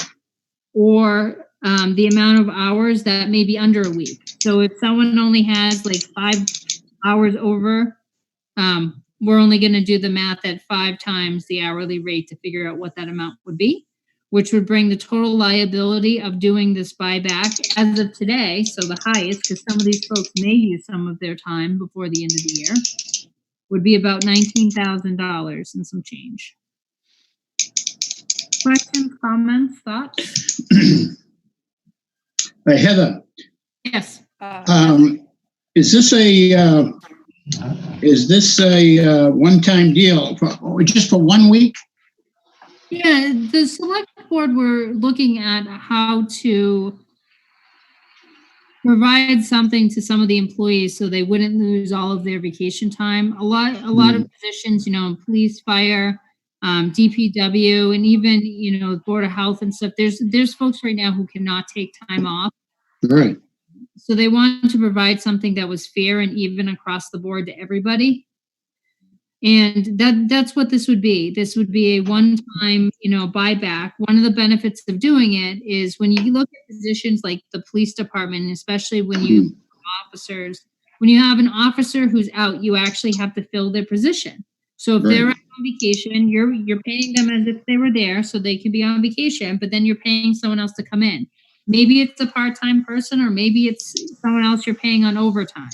or the amount of hours that may be under a week. So if someone only has like 5 hours over, we're only going to do the math at 5 times the hourly rate to figure out what that amount would be, which would bring the total liability of doing this buyback as of today, so the highest, because some of these folks may use some of their time before the end of the year, would be about $19,000 and some change. Questions, comments, thoughts? Heather, Yes. is this a one-time deal or just for 1 week? Yeah, the select board were looking at how to provide something to some of the employees so they wouldn't lose all of their vacation time. A lot of positions, police, fire, DPW, and even, Board of Health and stuff. There's folks right now who cannot take time off. Right. So they wanted to provide something that was fair and even across the board to everybody. And that's what this would be. This would be a one-time, buyback. One of the benefits of doing it is when you look at positions like the police department, especially when you officers, when you have an officer who's out, you actually have to fill their position. So if they're on vacation, you're paying them as if they were there so they can be on vacation, but then you're paying someone else to come in. Maybe it's a part-time person, or maybe it's someone else you're paying on overtime.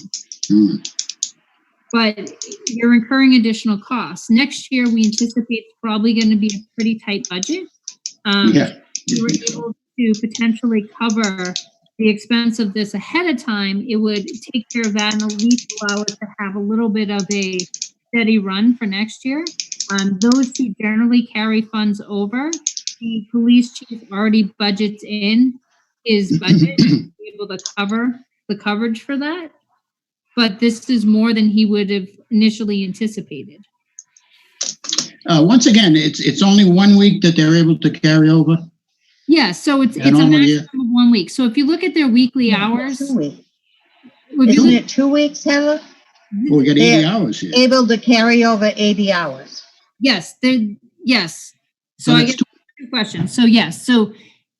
But you're incurring additional costs. Next year, we anticipate it's probably going to be a pretty tight budget. You were able to potentially cover the expense of this ahead of time. It would take care of that and at least allow us to have a little bit of a steady run for next year. Those who generally carry funds over, the police chief already budgets in his budget to be able to cover the coverage for that. But this is more than he would have initially anticipated. Once again, it's only 1 week that they're able to carry over. Yeah, so it's a maximum of 1 week. So if you look at their weekly hours, 2 weeks. Isn't it 2 weeks, Heather? Well, we got 80 hours here. Able to carry over 80 hours. Yes, yes. So I get two questions. So yes, so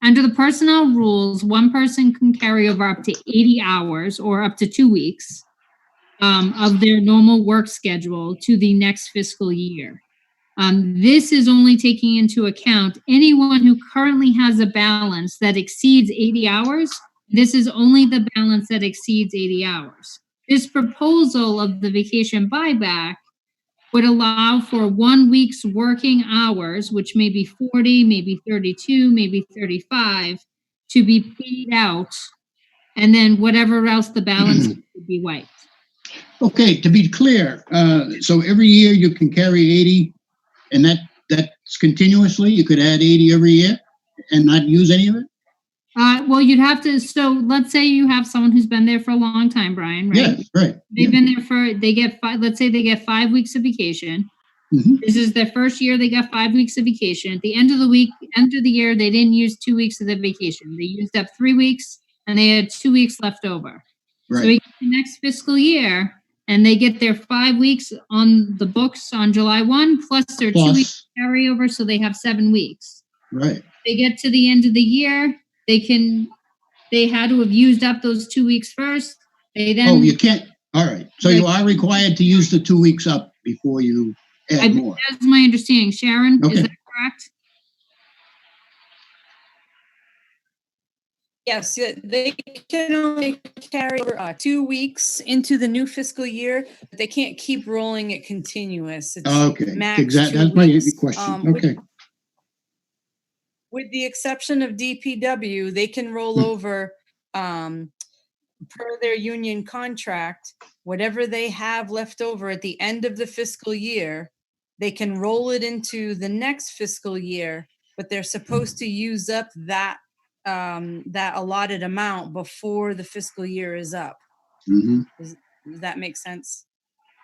under the personnel rules, one person can carry over up to 80 hours or up to 2 weeks of their normal work schedule to the next fiscal year. This is only taking into account anyone who currently has a balance that exceeds 80 hours. This is only the balance that exceeds 80 hours. This proposal of the vacation buyback would allow for 1 week's working hours, which may be 40, maybe 32, maybe 35, to be paid out, and then whatever else the balance would be wiped. Okay, to be clear, so every year you can carry 80, and that's continuously? You could add 80 every year and not use any of it? Well, you'd have to, so let's say you have someone who's been there for a long time, Brian, right? Yes, right. They've been there they get 5, let's say they get 5 weeks of vacation. This is their first year, they got 5 weeks of vacation. At the end of the year, they didn't use 2 weeks of their vacation. They used up 3 weeks and they had 2 weeks left over. Right. So we get the next fiscal year and they get their 5 weeks on the books on July 1, plus their 2 weeks carryover, so they have 7 weeks. Right. They get to the end of the year, they had to have used up those 2 weeks first. You can't. All right. So you are required to use the 2 weeks up before you add more. That's my understanding. Sharon, is that correct? Yes, they can only carry over 2 weeks into the new fiscal year, but they can't keep rolling it continuous. It's max exactly. 2 That's my weeks. question. With the exception of DPW, they can roll over per their union contract, whatever they have left over at the end of the fiscal year, they can roll it into the next fiscal year, but they're supposed to use up that allotted amount before the fiscal year is up. Does that make sense?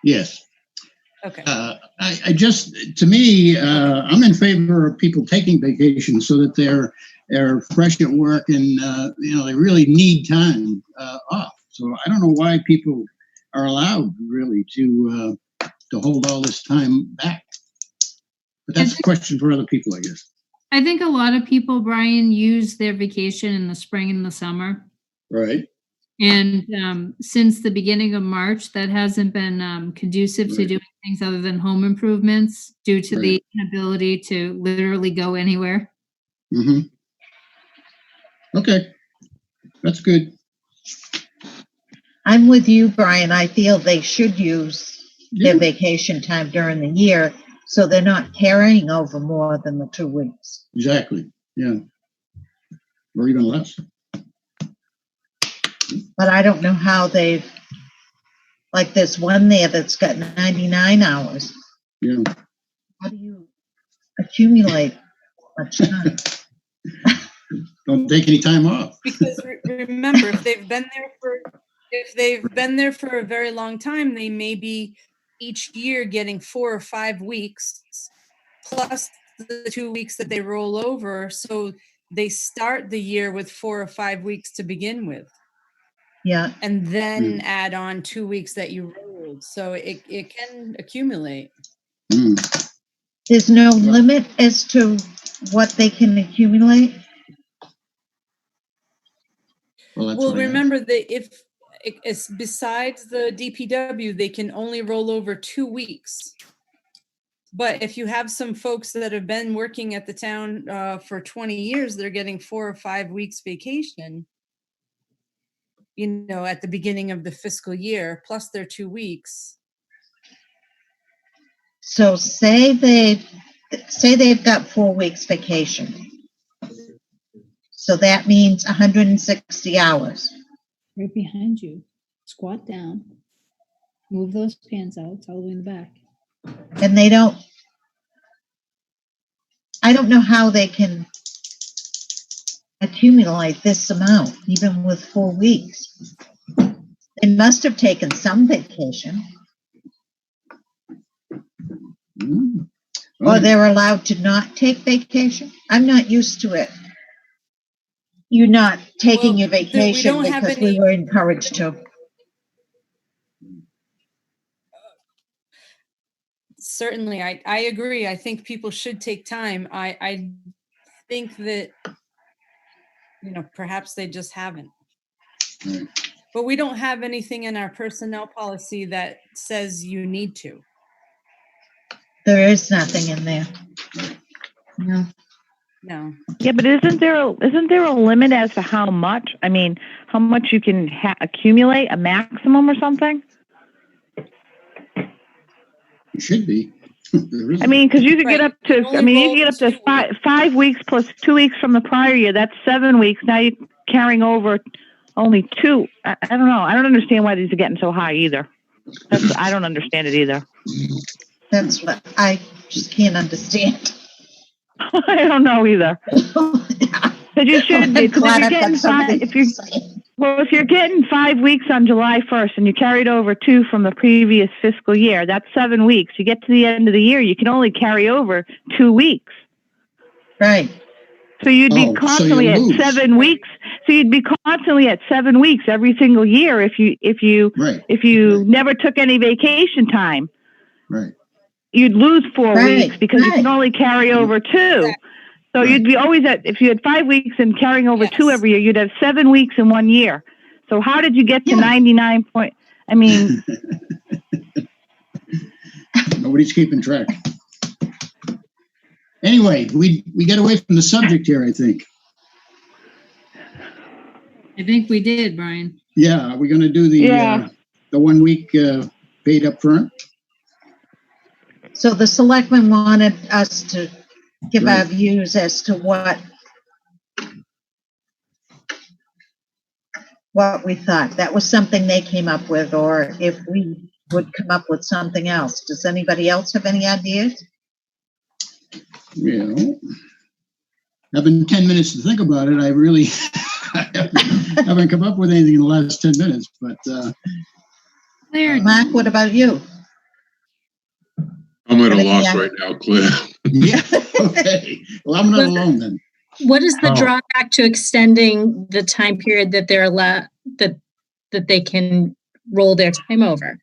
Yes. Okay. I just, to me, I'm in favor of people taking vacations so that they're fresh at work and, they really need time off. So I don't know why people are allowed really to hold all this time back. But that's a question for other people, I guess. I think a lot of people, Brian, use their vacation in the spring and the summer. Right. And since the beginning of March, that hasn't been conducive to Right. doing things other than home improvements due to the Right. inability to literally go anywhere. Mm-hmm. Okay. That's good. I'm with you, Brian. I feel they should use Yeah. their vacation time during the year so they're not carrying over more than the 2 weeks. Exactly. Yeah. Or even less. But I don't know how they've, like this one there that's got 99 hours. Yeah. How do you accumulate much time? Don't take any time off. Because remember, if they've been there for a very long time, they may be each year getting 4 or 5 weeks plus the 2 weeks that they roll over. So they start the year with 4 or 5 weeks to begin with. Yeah. And then add on 2 weeks that you rolled. So it can accumulate. Mm. There's no limit as to what they can accumulate. Well, remember that if it's besides the DPW, they can only roll over 2 weeks. But if you have some folks that have been working at the town for 20 years, they're getting 4 or 5 weeks vacation, at the beginning of the fiscal year, plus their 2 weeks. So say they've got 4 weeks vacation. So that means 160 hours. Right behind you. Squat down. Move those pants out. It's all the way in the back. And I don't know how they can accumulate this amount, even with 4 weeks. They must have taken some vacation. Mm. Or they're allowed to not take vacation. I'm not used to it. You're not taking your vacation because we were encouraged to. Certainly, I agree. I think people should take time. I think that, perhaps they just haven't. Right. But we don't have anything in our personnel policy that says you need to. There is nothing in there. No. No. Yeah, but isn't there a limit as to how much? I mean, how much you can accumulate, a maximum or something? It should be. I mean, because you could get up to. I mean, you can get up to 5 weeks plus 2 weeks from the prior year. That's 7 weeks. Now you're carrying over only 2. I don't know. I don't understand why these are getting so high either. I don't understand it either. That's what I just can't understand. I don't know either. But you should be, because if you're getting 5 weeks on July 1st and you carried over 2 from the previous fiscal year, that's 7 weeks. You get to the end of the year, you can only carry over 2 weeks. Right. So you'd be constantly at 7 weeks. So you'd be constantly at 7 weeks every single year if you never took any vacation time. Right. You'd lose 4 weeks because you can only carry over 2. So you'd be always if you had 5 weeks and carrying over 2 every year, you'd have 7 weeks in 1 year. So how did you get to 99 point? I mean, nobody's keeping track. Anyway, we got away from the subject here, I think. I think we did, Brian. Yeah, are we going to do the 1 week paid up front? So the selectmen wanted us to give our views as to what we thought. That was something they came up with, or if we would come up with something else. Does anybody else have any ideas? Yeah. Having 10 minutes to think about it, I really haven't come up with anything in the last 10 minutes. But Mark, what about you? I'm at a loss right now, Claire. Yeah, okay. Well, I'm not alone then. What is the Oh. drawback to extending the time period that they're allowed, that they can roll their time over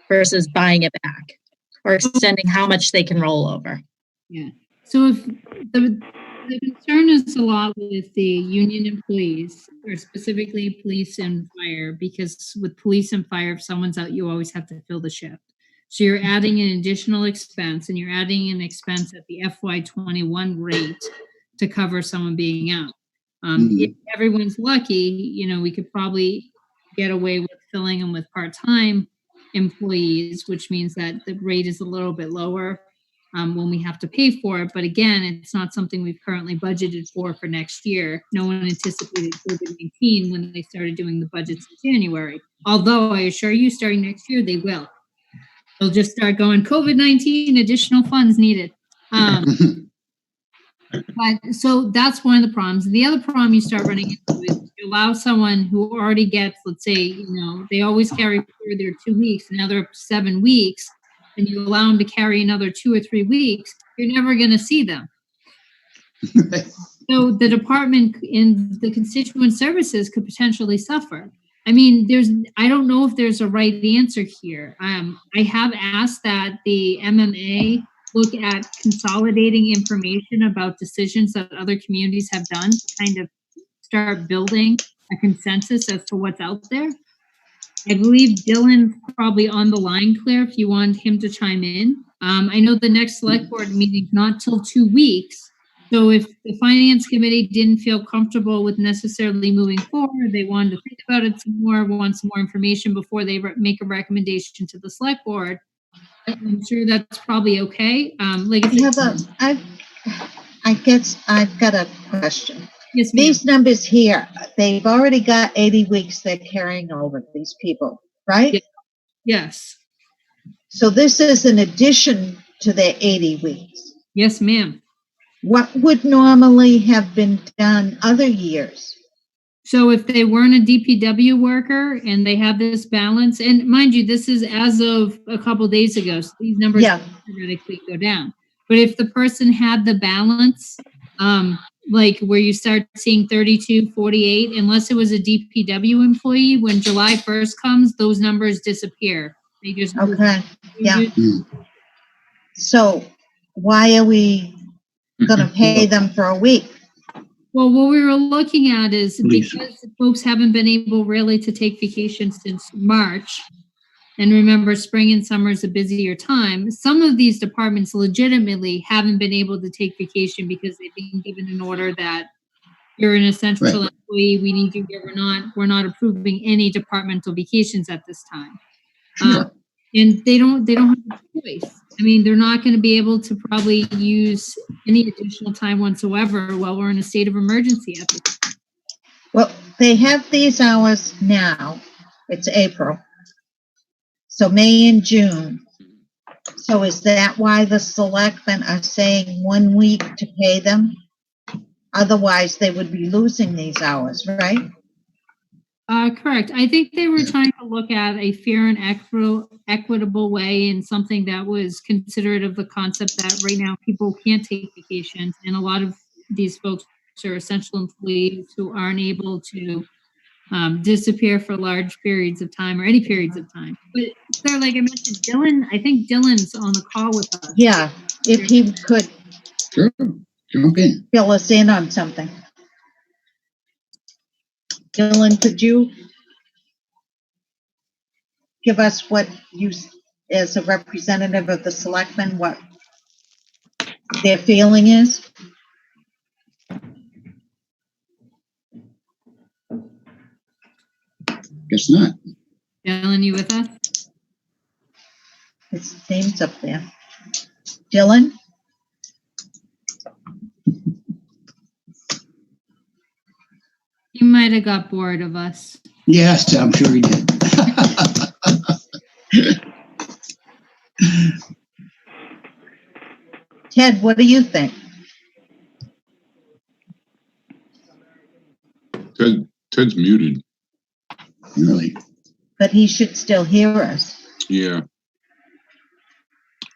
versus buying it back or extending how much they can roll over? Yeah. So if the concern is a lot with the union employees, or specifically police and fire, because with police and fire, if someone's out, you always have to fill the shift. So you're adding an additional expense, and you're adding an expense at the FY21 rate to cover someone being out. If everyone's lucky, we could probably get away with filling them with part-time employees, which means that the rate is a little bit lower when we have to pay for it. But again, it's not something we've currently budgeted for next year. No one anticipated COVID-19 when they started doing the budgets in January. Although I assure you, starting next year, they will. They'll just start going, COVID-19, additional funds needed. But so that's one of the problems. The other problem you start running into is you allow someone who already gets, let's say, they always carry for their 2 weeks, now they're 7 weeks, and you allow them to carry another 2 or 3 weeks, you're never going to see them. So the department in the constituent services could potentially suffer. I mean, I don't know if there's a right answer here. I have asked that the MMA look at consolidating information about decisions that other communities have done to kind of start building a consensus as to what's out there. I believe Dylan's probably on the line, Claire, if you want him to chime in. I know the next select board meeting is not till 2 weeks. So if the finance committee didn't feel comfortable with necessarily moving forward, they wanted to think about it some more, want some more information before they make a recommendation to the select board, I'm sure that's probably okay. I guess I've got a question. Yes, ma'am. These numbers here, they've already got 80 weeks they're carrying over, these people, right? Yes. So this is an addition to their 80 weeks. Yes, ma'am. What would normally have been done other years? So if they weren't a DPW worker and they have this balance, and mind you, this is as of a couple days ago, so these numbers theoretically go down. But if the person had the balance, like where you start seeing 32, 48, unless it was a DPW employee, when July 1st comes, those numbers disappear. They just So why are we going to pay them for a week? Well, what we were looking at is because folks haven't been able really to take vacation since March, and remember, spring and summer is a busier time, some of these departments legitimately haven't been able to take vacation because they've been given an order that you're an essential employee, we need you here, we're not approving any departmental vacations at this time. And they don't have a choice. I mean, they're not going to be able to probably use any additional time whatsoever while we're in a state of emergency at this time. Well, they have these hours now. It's April. So May and June. So is that why the selectmen are saying 1 week to pay them? Otherwise, they would be losing these hours, right? Correct. I think they were trying to look at a fair and equitable way, and something that was considerate of the concept that right now people can't take vacations, and a lot of these folks are essential employees who aren't able to disappear for large periods of time or any periods of time. But Claire, like I mentioned, I think Dylan's on the call with us. Yeah, if he could fill us in on something. Dylan, could you give us what you, as a representative of the selectmen, what their feeling is? Guess not. Dylan, you with us? His name's up there. Dylan? He might have got bored of us. Yes, I'm sure he did. Ted, what do you think? Ted's muted. Really? But he should still hear us. Yeah.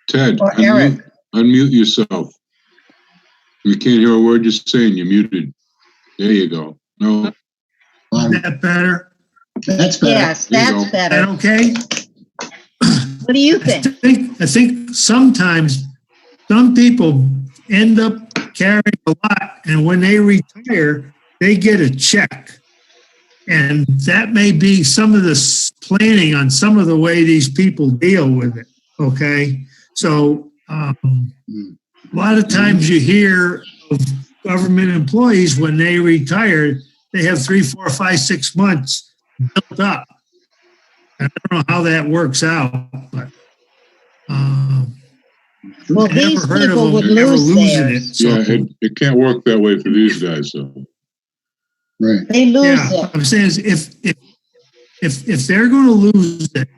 Ted, Or Eric. unmute yourself. We can't hear a word you're saying. You're muted. There you go. No, Is that better? That's better. Yes, There you that's go. Is that better. okay? What do you think? I think sometimes some people end up carrying a lot, and when they retire, they get a check. And that may be some of the planning on some of the way these people deal with it, okay? So a lot of times you hear of government employees, when they retire, they have 3, 4, 5, 6 months built up. I don't know how that works out, but Well, I never these heard of people them would ever lose losing theirs. it. So, yeah, it can't work that way for these guys. So Right. They lose yeah, it. I'm saying is if they're going to lose it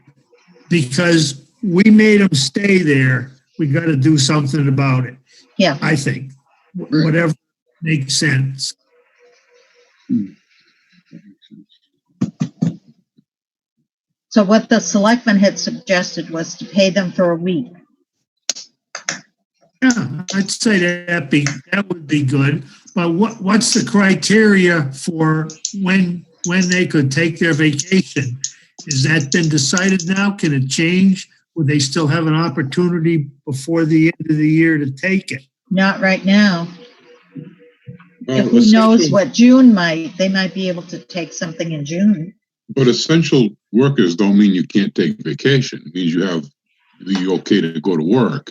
because we made them stay there, we got to do something about it. Yeah. I think Right. whatever makes sense. So what the selectman had suggested was to pay them for a week. Yeah, I'd say that would be good. But what's the criteria for when they could take their vacation? Has that been decided now? Can it change? Would they still have an opportunity before the end of the year to take it? Not right now. well, Who knows what June might, they might be able to take something in June. But essential workers don't mean you can't take vacation. It means you're okay to go to work.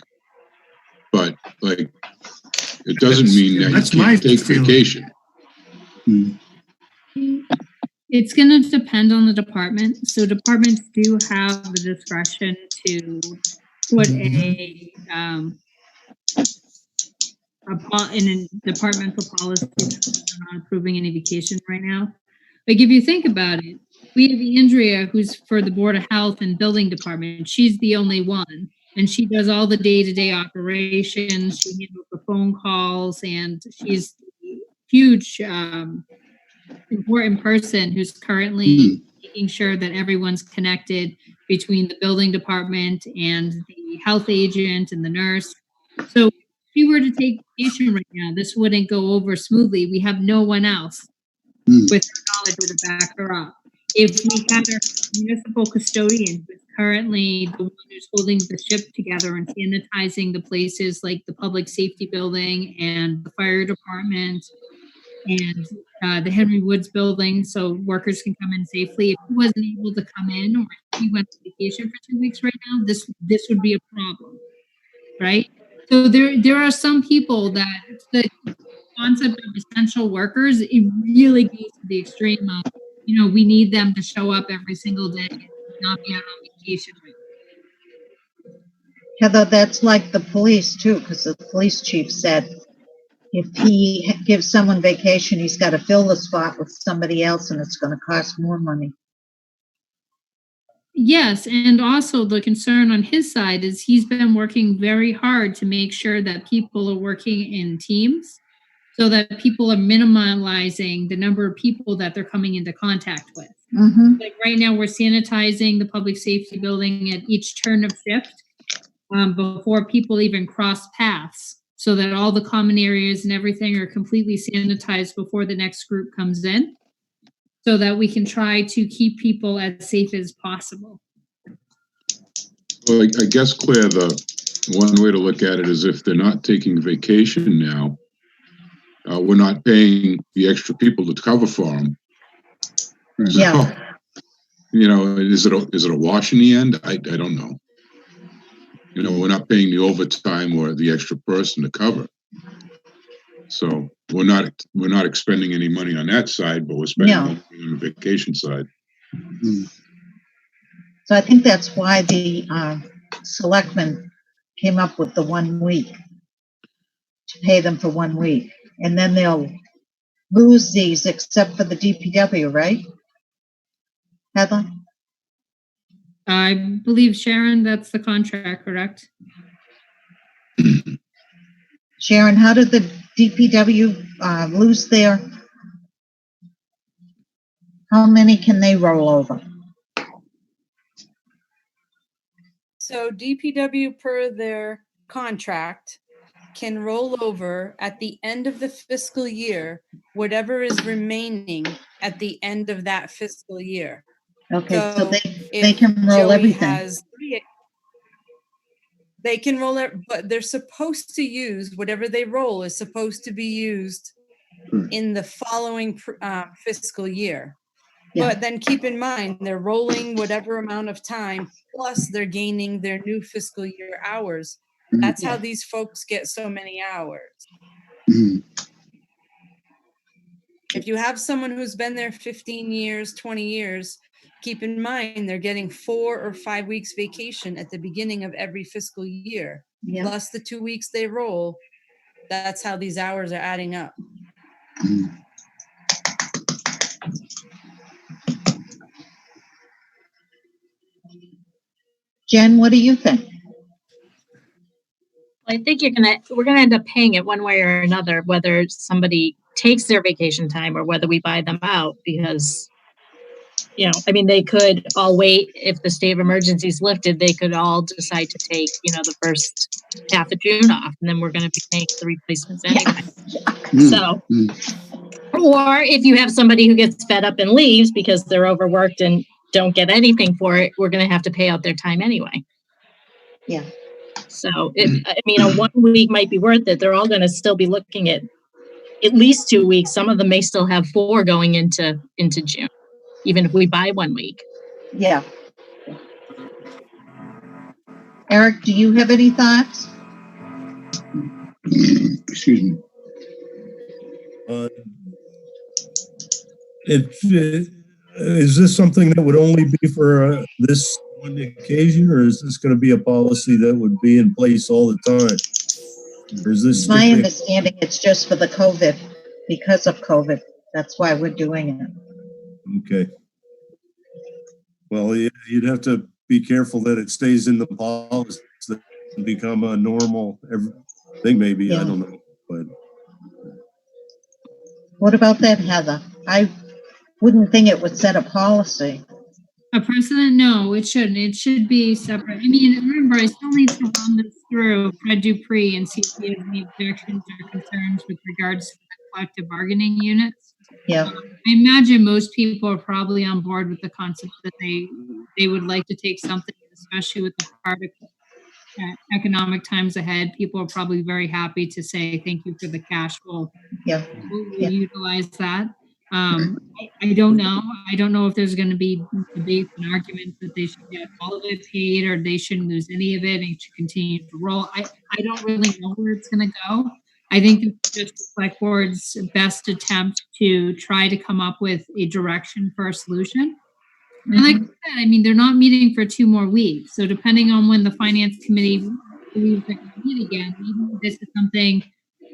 But like, it doesn't mean that That's you my can't take feeling. vacation. It's going to depend on the department. So departments do have the discretion to put in a departmental policy that they're not approving any vacation right now. Like, if you think about it, we have Andrea, who's for the Board of Health and Building Department. She's the only one, and she does all the day-to-day operations. She handles the phone calls, and she's a huge, important person who's currently making sure that everyone's connected between the building department and the health agent and the nurse. So if she were to take vacation right now, this wouldn't go over smoothly. We have no one else with her knowledge to back her up. If we had our municipal custodian, who's currently the one who's holding the ship together and sanitizing the places like the public safety building and the fire department and the Henry Woods building, so workers can come in safely. If he wasn't able to come in, or if he went on vacation for 2 weeks right now, this would be a problem, right? So there are some people that the concept of essential workers, it really goes to the extreme of, we need them to show up every single day and not be out on vacation. Heather, that's like the police too, because the police chief said if he gives someone vacation, he's got to fill the spot with somebody else, and it's going to cost more money. Yes, and also the concern on his side is he's been working very hard to make sure that people are working in teams so that people are minimizing the number of people that they're coming into contact with. Like right now, we're sanitizing the public safety building at each turn of shift before people even cross paths, so that all the common areas and everything are completely sanitized before the next group comes in, so that we can try to keep people as safe as possible. Well, I guess, Claire, the one way to look at it is if they're not taking vacation now, we're not paying the extra people to cover for them. Yeah. So, is it a wash in the end? I don't know. We're not paying the overtime or the extra person to cover. So we're not expending any money on that side, but we're spending money on the vacation side. So I think that's why the selectmen came up with the 1 week, to pay them for 1 week. And then they'll lose these except for the DPW, right? Heather? I believe, Sharon, that's the contract, correct? Sharon, how did the DPW lose their, how many can they roll over? So DPW, per their contract, can roll over at the end of the fiscal year whatever is remaining at the end of that fiscal year. Okay, so So they if can roll Joey everything. has they can roll it, but they're supposed to use whatever they roll is supposed to be used in the following fiscal year. Yeah. But then keep in mind, they're rolling whatever amount of time, plus they're gaining their new fiscal year hours. That's how these folks get so many hours. If you have someone who's been there 15 years, 20 years, keep in mind they're getting 4 or 5 weeks vacation at the beginning of every fiscal year, Yeah. plus the 2 weeks they roll. That's how these hours are adding up. Jen, what do you think? I think we're gonna end up paying it one way or another, whether somebody takes their vacation time or whether we buy them out, because, you know, I mean, they could all wait. If the state of emergency is lifted, they could all decide to take, you know, the first half of June off, and then we're gonna be paying the replacements anyway. So, or if you have somebody who gets fed up and leaves because they're overworked and don't get anything for it, we're gonna have to pay out their time anyway. Yeah. So, I mean, a 1 week might be worth it. They're all going to still be looking at least 2 weeks. Some of them may still have 4 going into June, even if we buy 1 week. Yeah. Eric, do you have any thoughts? Excuse me. Is this something that would only be for this one occasion, or is this going to be a policy that would be in place all the time? Or is this My understanding, it's just for the COVID, because of COVID. That's why we're doing it. Okay. Well, you'd have to be careful that it stays in the policy that become a normal thing, maybe. Yeah. I don't know. But what about that, Heather? I wouldn't think it would set a policy. A precedent? No, it shouldn't. It should be separate. I mean, remember, I still need to run this through Fred Dupree and see if he has any objections or concerns with regards to the collective bargaining units. Yeah. I imagine most people are probably on board with the concept that they would like to take something, especially with the part of economic times ahead. People are probably very happy to say thank you for the cash. We'll utilize that. I don't know. I don't know if there's going to be debates and arguments that they should get all of it paid or they shouldn't lose any of it and should continue to roll. I don't really know where it's going to go. I think it's just the select board's best attempt to try to come up with a direction for a solution. And like I said, I mean, they're not meeting for 2 more weeks. So depending on when the finance committee believes they can meet again, maybe this is something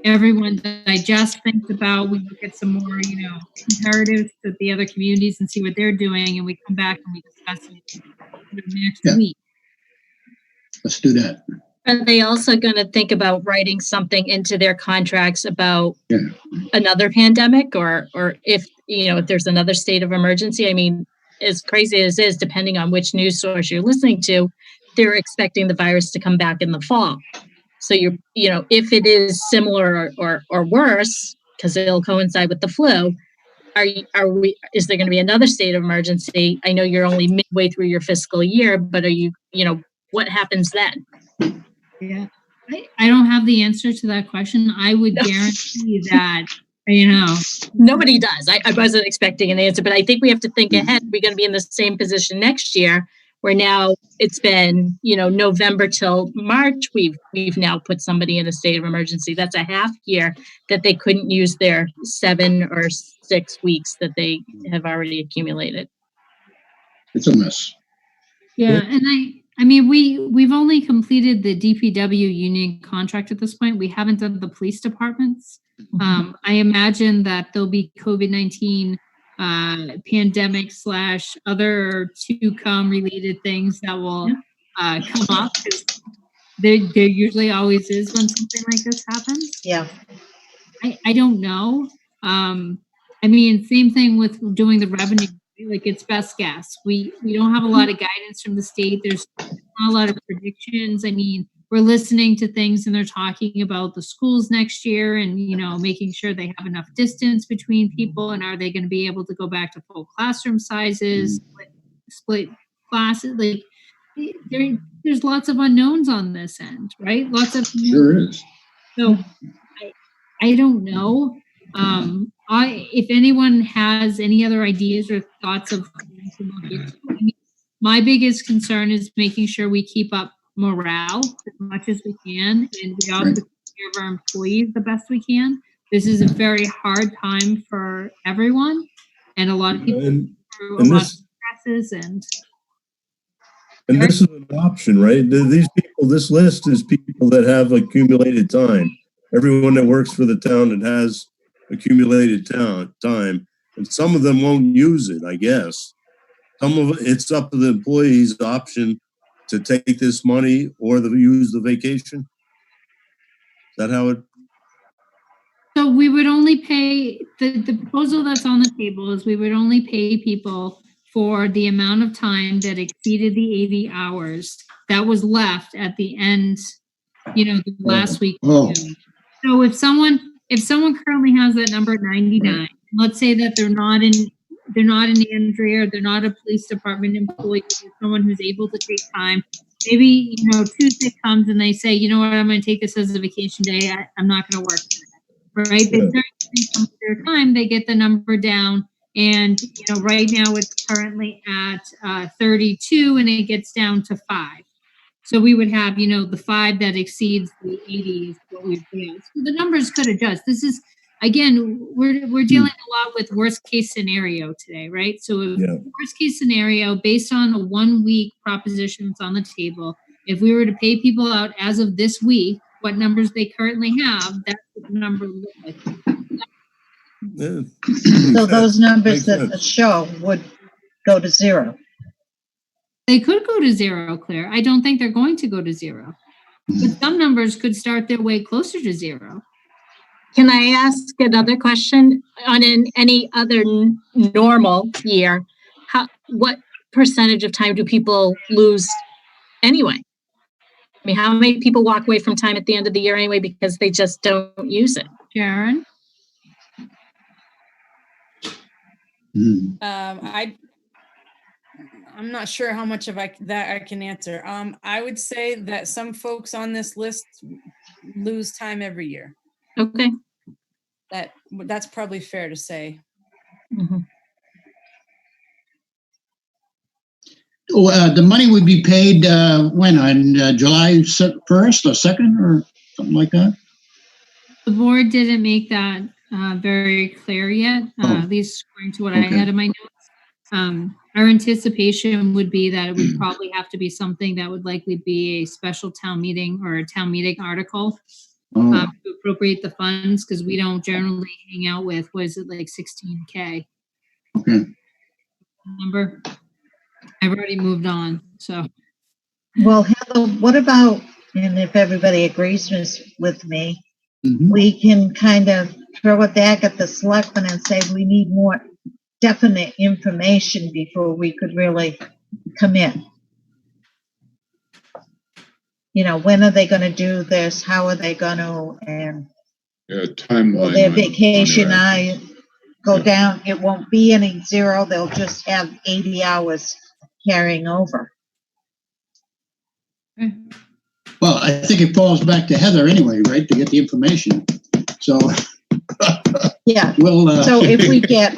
everyone digests, thinks about. We look at some more, you know, comparatives with the other communities and see what they're doing, and we come back and we discuss it next week. Let's do that. Are they also going to think about writing something into their contracts about another pandemic, or if, you know, if there's another state of emergency? I mean, as crazy as it is, depending on which news source you're listening to, they're expecting the virus to come back in the fall. So you know, if it is similar or worse, because it'll coincide with the flu, is there going to be another state of emergency? I know you're only midway through your fiscal year, but are you know, what happens then? Yeah, I don't have the answer to that question. I would guarantee that, you know. Nobody does. I wasn't expecting an answer, but I think we have to think ahead. We're going to be in the same position next year, where now it's been, you know, November till March. We've now put somebody in a state of emergency. That's a half year that they couldn't use their 7 or 6 weeks that they have already accumulated. It's a mess. Yeah, and I mean, we've only completed the DPW union contract at this point. We haven't done the police departments. I imagine that there'll be COVID-19 pandemic / other to come related things that will come up, because there usually always is when something like this happens. Yeah. I don't know. I mean, same thing with doing the revenue. Like, it's best guess. We don't have a lot of guidance from the state. There's not a lot of predictions. I mean, we're listening to things and they're talking about the schools next year and, you know, making sure they have enough distance between people and are they going to be able to go back to full classroom sizes, split classes. Like there's lots of unknowns on this end, right? Lots of Sure is. So I don't know. If anyone has any other ideas or thoughts of things to look into, I mean, my biggest concern is making sure we keep up morale as much as we can, and we also take care of our employees the best we can. This is a very hard time for everyone, and a lot of people go through a lot of stresses and this is an option, right? These people, this list is people that have accumulated time. Everyone that works for the town that has accumulated time, and some of them won't use it, I guess. Some of it's up to the employee's option to take this money or use the vacation. Is that how it? So we would only pay, the proposal that's on the table is we would only pay people for the amount of time that exceeded the 80 hours that was left at the end, you know, the last week. So if someone currently has that number at 99, let's say that they're not an Andrea, they're not a police department employee, they're someone who's able to take time. Maybe, you know, Tuesday comes and they say, you know what, I'm going to take this as a vacation day. I'm not going to work today, right? They start using some of their time, they get the number down. And, you know, right now it's currently at 32 and it gets down to 5. So we would have, you know, the 5 that exceeds the 80 is what we'd pay out. So the numbers could adjust. This is, again, we're dealing a lot with worst case scenario today, right? So worst case scenario, based on a 1 week proposition that's on the table, if we were to pay people out as of this week, what numbers they currently have, that's what the number would look like. Yeah. So those numbers that show would go to 0. They could go to 0, Claire. I don't think they're going to go to 0. But some numbers could start their way closer to 0. Can I ask another question? On any other normal year, what percentage of time do people lose anyway? I mean, how many people walk away from time at the end of the year anyway because they just don't use it? Sharon? I'm not sure how much of that I can answer. I would say that some folks on this list lose time every year. Okay. That's probably fair to say. Mm-hmm. The money would be paid when? On July 1st or 2nd or something like that? The board didn't make that very clear yet, at least according to what I had in my notes. Our anticipation would be that it would probably have to be something that would likely be a special town meeting or a town meeting article to appropriate the funds, because we don't generally hang out with, what is it, like 16K? Okay. Number? I've already moved on, so. Well, Heather, what about, and if everybody agrees with me, we can kind of throw it back at the selectmen and say we need more definite information before we could really commit. You know, when are they going to do this? How are they going to, and timeline. Will their vacation go down? It won't be any 0. They'll just have 80 hours carrying over. Well, I think it falls back to Heather anyway, right, to get the information. So yeah, we'll. So if we get,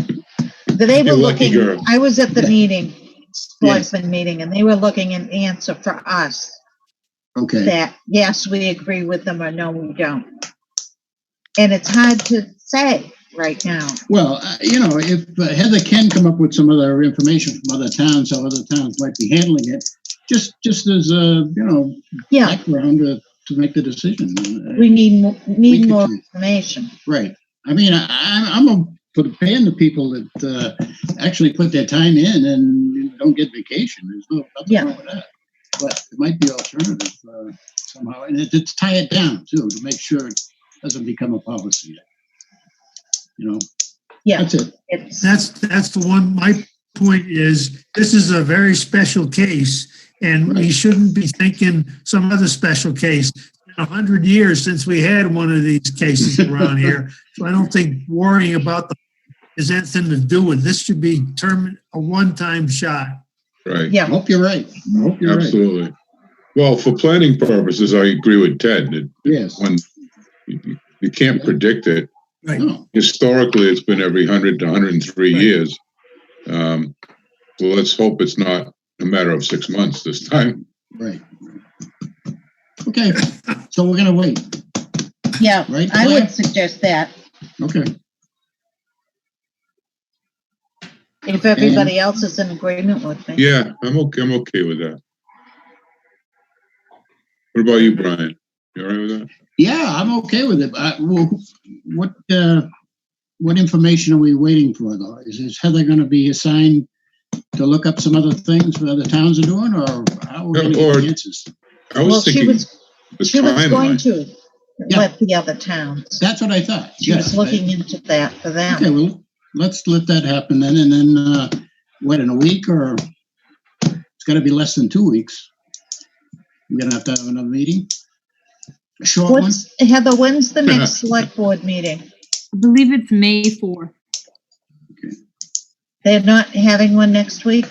they were looking. I was at the meeting, selectmen meeting, and they were looking an answer for us. Okay. That yes, we agree with them, or no, we don't. And it's hard to say right now. Well, you know, if Heather can come up with some other information from other towns, how other towns might be handling it, just as a background to make the decision. We need more information. Right. I mean, I'm for paying the people that actually put their time in and don't get vacation. There's nothing wrong with that. But it might be alternative somehow, and it's tie it down too to make sure it doesn't become a policy. You know. Yeah. That's it. That's the one. My point is, this is a very special case, And we shouldn't be thinking some other special case. It's been 100 years since we had one of these cases around here. So I don't think worrying about the has anything to do with this. Should be a one-time shot. Right. Yeah. I hope you're right. I hope you're right. Absolutely. Well, for planning purposes, I agree with Ted. Yes. When you can't predict it. Right. No. Historically, it's been every 100 to 103 years. So let's hope it's not a matter of 6 months this time. Right. Okay. So we're gonna wait. Yeah, Right, I Claire? would suggest that Okay. if everybody else is in agreement with me. Yeah, I'm okay with that. What about you, Brian? You all right with that? Yeah, I'm okay with it. Well, what information are we waiting for, though? Is Heather going to be assigned to look up some other things that other towns are doing, or how are we going to get the answers? I was thinking she was going to Yeah. let the other towns. That's what I thought. She was looking into that for them. Okay, well, let's let that happen then, and then what, in a week, or it's got to be less than 2 weeks? We're going to have another meeting? A short one? Heather, when's the next select board meeting? I believe it's May 4th. They're not having one next week?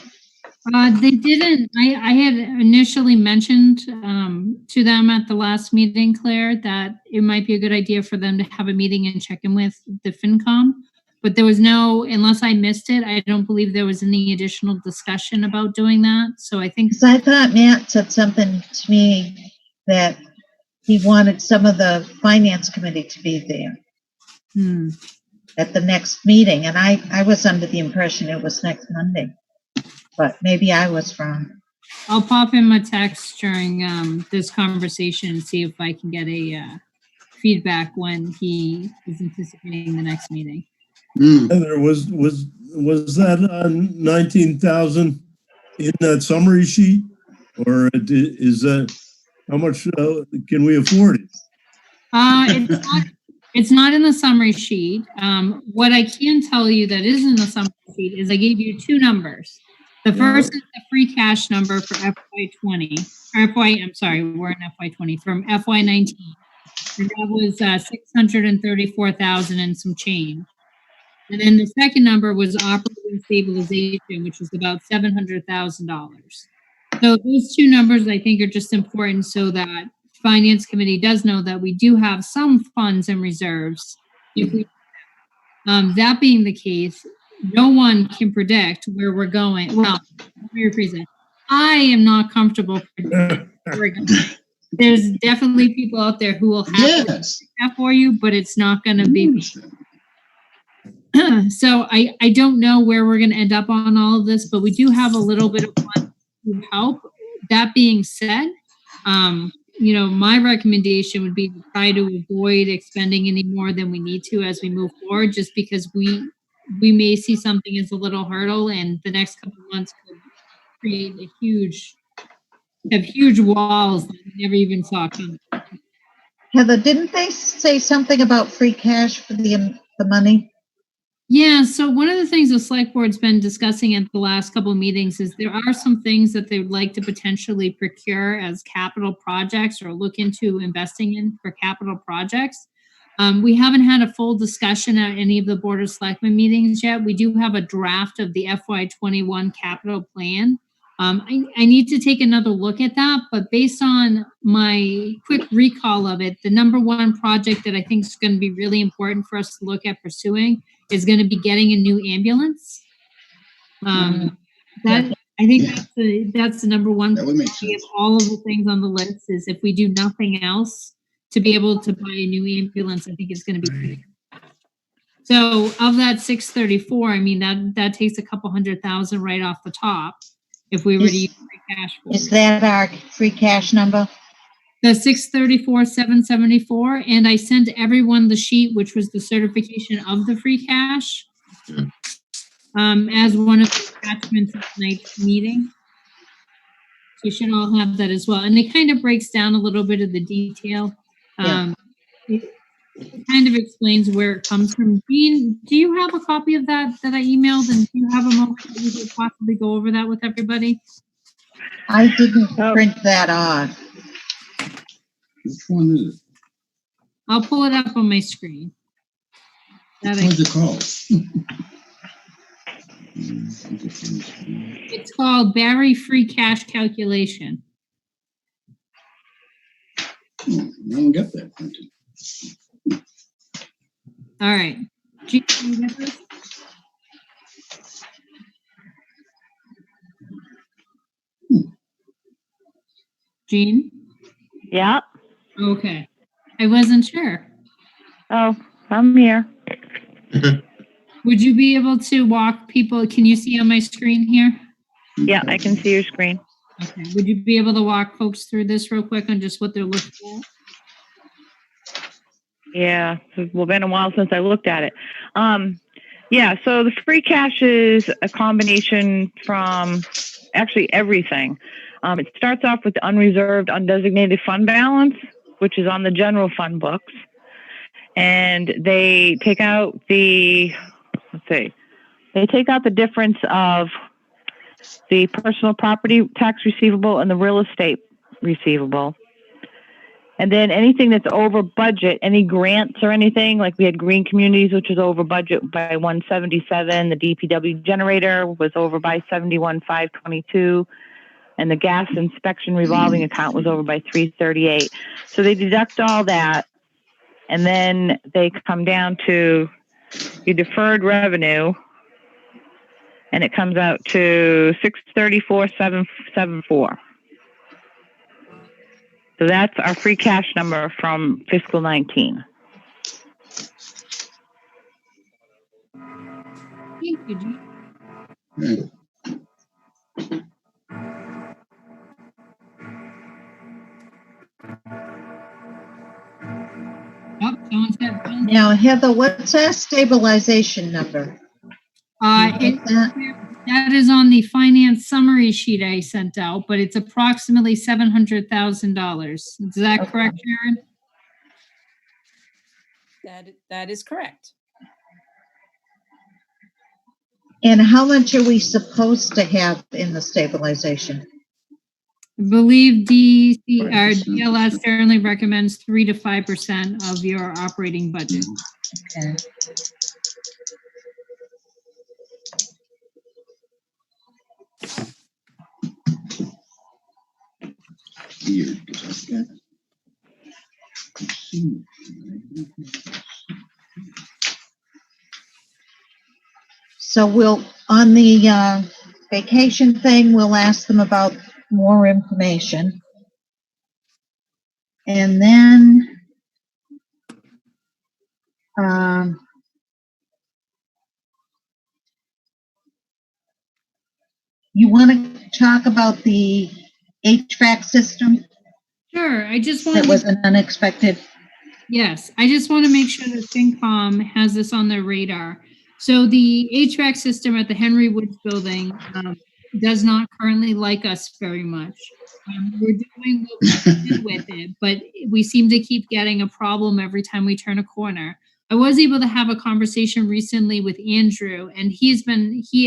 They didn't. I had initially mentioned to them at the last meeting, Claire, that it might be a good idea for them to have a meeting and check in with the FinCom. But there was no, unless I missed it, I don't believe there was any additional discussion about doing that. So I think. Because I thought Matt said something to me that he wanted some of the finance committee to be there at the next meeting. And I was under the impression it was next Monday. But maybe I was wrong. I'll pop him a text during this conversation and see if I can get a feedback when he is anticipating the next meeting. Heather, was that 19,000 in that summary sheet, or is that how much can we afford it? It's not in the summary sheet. What I can tell you that is in the summary sheet is I gave you two numbers. The first is the free cash number for FY20. I'm sorry, we're in FY20 from FY19. And that was 634,000 and some change. And then the second number was operating stabilization, which was about $700,000. So those two numbers I think are just important so that Finance Committee does know that we do have some funds and reserves. If we, that being the case, no one can predict where we're going. Well, let me rephrase it. I am not comfortable predicting where we're going. There's definitely people out there who will have that for you, but it's not going to be. So I don't know where we're going to end up on all of this, but we do have a little bit of funds to help. That being said, my recommendation would be to try to avoid expending any more than we need to as we move forward, just because we may see something as a little hurdle, and the next couple of months could create huge walls that we never even saw coming. Heather, didn't they say something about free cash for the money? Yeah, so one of the things the select board's been discussing at the last couple of meetings is there are some things that they would like to potentially procure as capital projects or look into investing in for capital projects. We haven't had a full discussion at any of the Board of Selectmen meetings yet. We do have a draft of the FY21 capital plan. I need to take another look at that, but based on my quick recall of it, the number one project that I think is going to be really important for us to look at pursuing is going to be getting a new ambulance. I think that's the number one. That would make sense. All of the things on the list is if we do nothing else to be able to buy a new ambulance, I think it's going to be. So of that 634, I mean that takes a couple $100,000 right off the top. If we were to use free cash for Is that our free cash number? The 634,774, and I sent everyone the sheet, which was the certification of the free cash, as one of the attachments of tonight's meeting. So you should all have that as well, and it kind of breaks down a little bit of the detail. It kind of explains where it comes from. Dean, do you have a copy of that I emailed, and do you have a moment that you could possibly go over that with everybody? I didn't Oh. print that off. Which one is it? I'll pull it up on my screen. Which one's it called? It's called Barre Free Cash Calculation. I don't get that printed. All right. Jean, can you get this? Jean? Yeah. Okay. I wasn't sure. Oh, I'm here. Would you be able to walk people? Can you see on my screen here? Yeah, I can see your screen. Okay. Would you be able to walk folks through this real quick on just what they're looking at? Yeah, it's been a while since I looked at it. Yeah, so the free cash is a combination from actually everything. It starts off with the unreserved, undesignated fund balance, which is on the general fund books. And they take out the, they take out the difference of the personal property tax receivable and the real estate receivable. And then anything that's over budget, any grants or anything, like we had Green Communities, which was over budget by 177. The DPW generator was over by 71,522. And the gas inspection revolving account was over by 338. So they deduct all that. And then they come down to your deferred revenue. And it comes out to 634,774. So that's our free cash number from fiscal 19. Thank you, Jean. Okay. Oh, someone said, Now, Heather, what's that stabilization number? that is on the finance summary sheet I sent out, but it's approximately $700,000. Is that correct, Sharon? That is correct. And how much are we supposed to have in the stabilization? I believe DLS generally recommends 3 to 5% of your operating budget. Okay. Weird. So we'll, on the vacation thing, we'll ask them about more information. And then you want to talk about the HVAC system? Sure. I just want That was an unexpected. Yes, I just want to make sure that FinCom has this on their radar. So the HVAC system at the Henry Woods building does not currently like us very much. We're doing what we can do with it, but we seem to keep getting a problem every time we turn a corner. I was able to have a conversation recently with Andrew, and he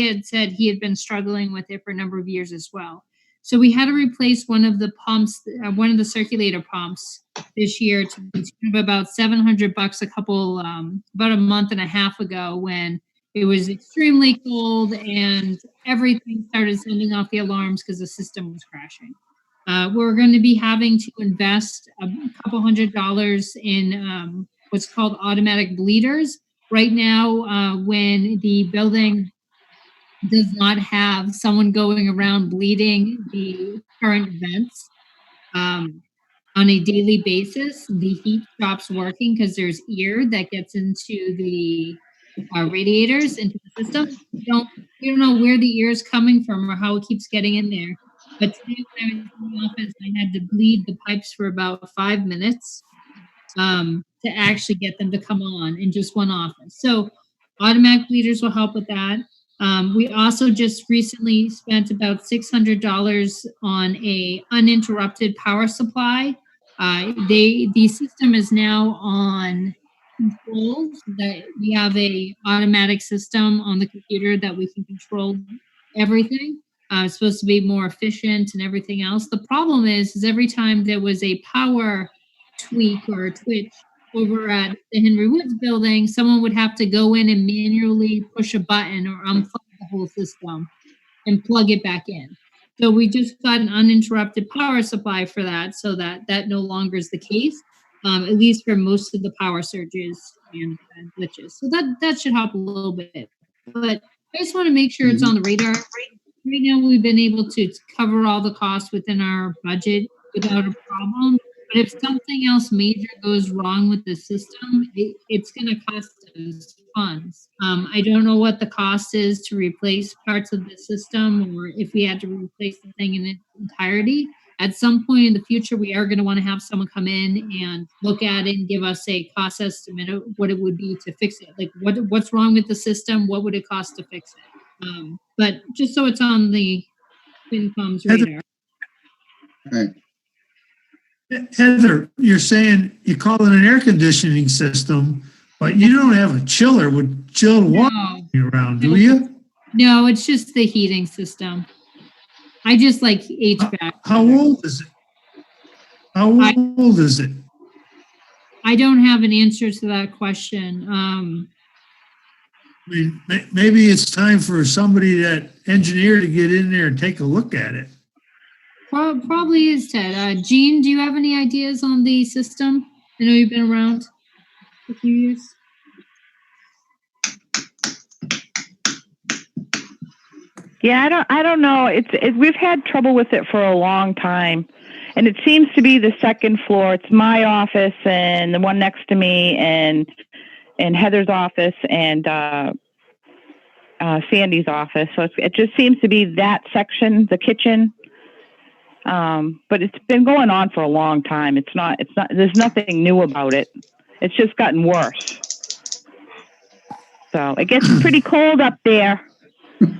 had said he had been struggling with it for a number of years as well. So we had to replace one of the pumps, one of the circulator pumps this year to the tune of about $700 about a month and a half ago, when it was extremely cold and everything started sending off the alarms because the system was crashing. We're going to be having to invest a couple $100 in what's called automatic bleeders. Right now, when the building does not have someone going around bleeding the current vents on a daily basis, the heat stops working because there's air that gets into the radiators, into the system. We don't know where the air is coming from or how it keeps getting in there. But today when I was in the office, I had to bleed the pipes for about 5 minutes to actually get them to come on in just one office. So automatic bleeders will help with that. We also just recently spent about $600 on a uninterrupted power supply. The system is now on controls. That we have a automatic system on the computer that we can control everything. It's supposed to be more efficient and everything else. The problem is every time there was a power tweak or a twitch over at the Henry Woods building, someone would have to go in and manually push a button or unplug the whole system and plug it back in. So we just got an uninterrupted power supply for that, so that no longer is the case, at least for most of the power surges and glitches. So that should help a little bit. But I just want to make sure it's on the radar. Right now, we've been able to cover all the costs within our budget without a problem. But if something else major goes wrong with the system, it's going to cost us funds. I don't know what the cost is to replace parts of the system, or if we had to replace the thing in its entirety. At some point in the future, we are going to want to have someone come in and look at it and give us a cost estimate of what it would be to fix it. Like what's wrong with the system? What would it cost to fix it? But just so it's on the FinCom's radar. Right. Heather, you're saying you call it an air conditioning system, but you don't have a chiller with chilled water around, do you? No, it's just the heating system. I just like HVAC. How old is it? How old is it? I don't have an answer to that question. I mean, maybe it's time for somebody, that engineer, to get in there and take a look at it. Probably is, Ted. Jean, do you have any ideas on the system? I know you've been around for a few years. Yeah, I don't know. We've had trouble with it for a long time, and it seems to be the second floor. It's my office and the one next to me, and Heather's office and Sandy's office. So it just seems to be that section, the kitchen. But it's been going on for a long time. It's not, there's nothing new about it. It's just gotten worse. So it gets pretty cold up there. Who's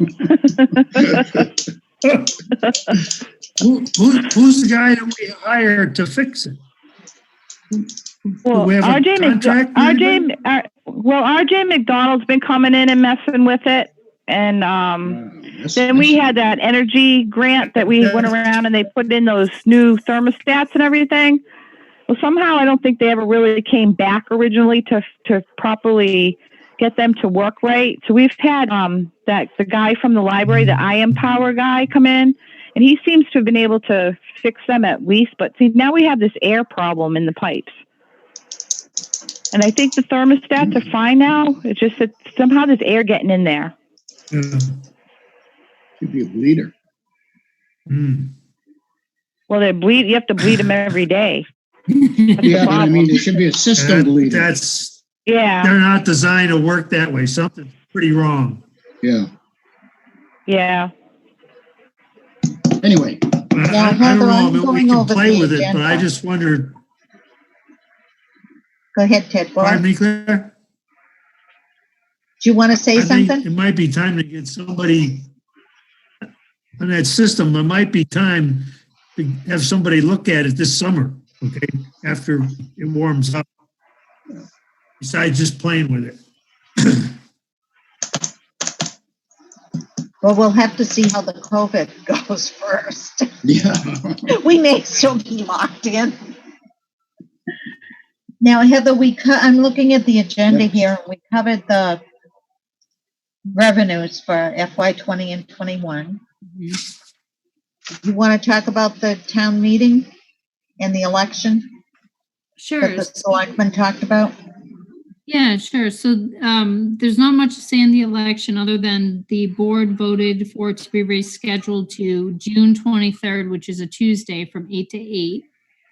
the guy that we hired to fix it? Well, RJ McDonald's been coming in and messing with it. And then we had that energy grant that we went around and they put in those new thermostats and everything. Well, somehow I don't think they ever really came back originally to properly get them to work right. So we've had the guy from the library, the IM Power guy, come in, and he seems to have been able to fix them at least. But see, now we have this air problem in the pipes. And I think the thermostats are fine now. It's just that somehow there's air getting in there. Could be a bleeder. Well, they bleed. You have to bleed them every day. Yeah, but I mean, there should be a system bleeder. They're not designed to work that way. Something's pretty wrong. Yeah. Anyway. I don't know if we can play with it, but I just wondered. Go ahead, Ted. Pardon me, Claire? Do you want to say something? It might be time to get somebody on that system. It might be time to have somebody look at it this summer, okay, after it warms up, besides just playing with it. Well, we'll have to see how the COVID goes first. Yeah. We may still be locked in. Now, Heather, I'm looking at the agenda here. We covered the revenues for FY20 and 21. You want to talk about the town meeting and the election? Sure. That the selectmen talked about? Yeah, sure. So there's not much to say in the election other than the board voted for it to be rescheduled to June 23rd, which is a Tuesday from 8 to 8.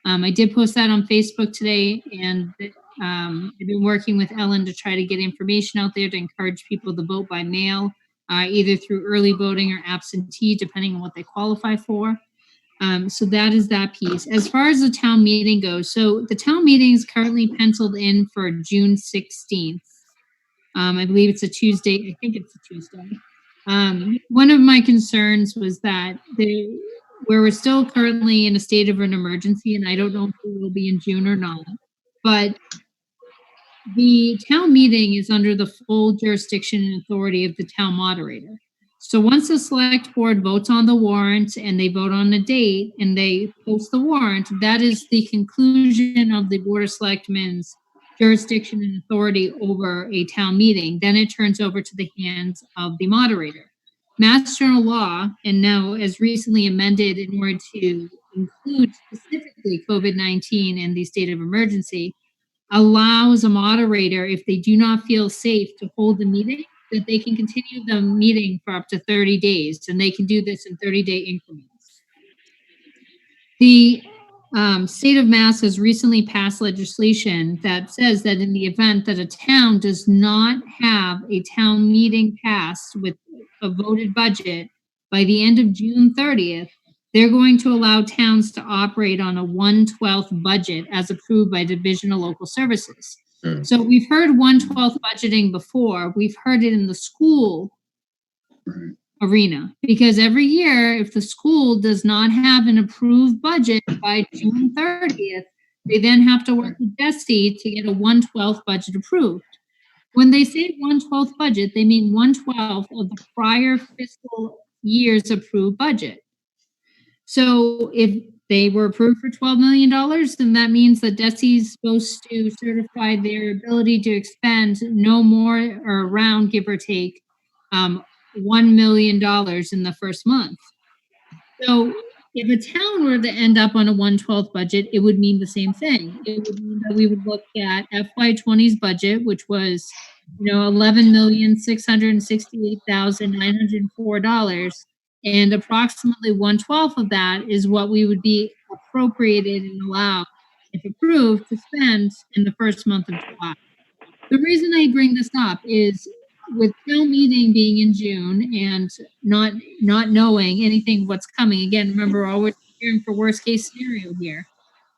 I did post that on Facebook today, and I've been working with Ellen to try to get information out there to encourage people to vote by mail, either through early voting or absentee, depending on what they qualify for. So that is that piece. As far as the town meeting goes, so the town meeting is currently penciled in for June 16th. I believe it's a Tuesday. I think it's a Tuesday. One of my concerns was that where we're still currently in a state of an emergency, and I don't know if it will be in June or not, but the town meeting is under the full jurisdiction and authority of the town moderator. So once the select board votes on the warrant and they vote on the date and they post the warrant, that is the conclusion of the Board of Selectmen's jurisdiction and authority over a town meeting. Then it turns over to the hands of the moderator. Mass General Law, and now as recently amended in order to include specifically COVID-19 and the state of emergency, allows a moderator, if they do not feel safe to hold the meeting, that they can continue the meeting for up to 30 days, and they can do this in 30-day increments. The state of Mass has recently passed legislation that says that in the event that a town does not have a town meeting passed with a voted budget by the end of June 30th, they're going to allow towns to operate on a 1/12 budget as approved by Division of Local Services. So we've heard 1/12 budgeting before. We've heard it in the school arena, because every year, if the school does not have an approved budget by June 30th, they then have to work with DESI to get a 1/12 budget approved. When they say 1/12 budget, they mean 1/12 of the prior fiscal year's approved budget. So if they were approved for $12 million, then that means that DESI is supposed to certify their ability to expend no more or around, give or take, $1 million in the first month. So if a town were to end up on a 1/12 budget, it would mean the same thing. It would mean that we would look at FY20's budget, which was, $11,668,904. And approximately 1/12 of that is what we would be appropriated and allowed, if approved, to spend in the first month of July. The reason I bring this up is with town meeting being in June and not knowing anything what's coming. Again, remember, we're always preparing for worst case scenario here.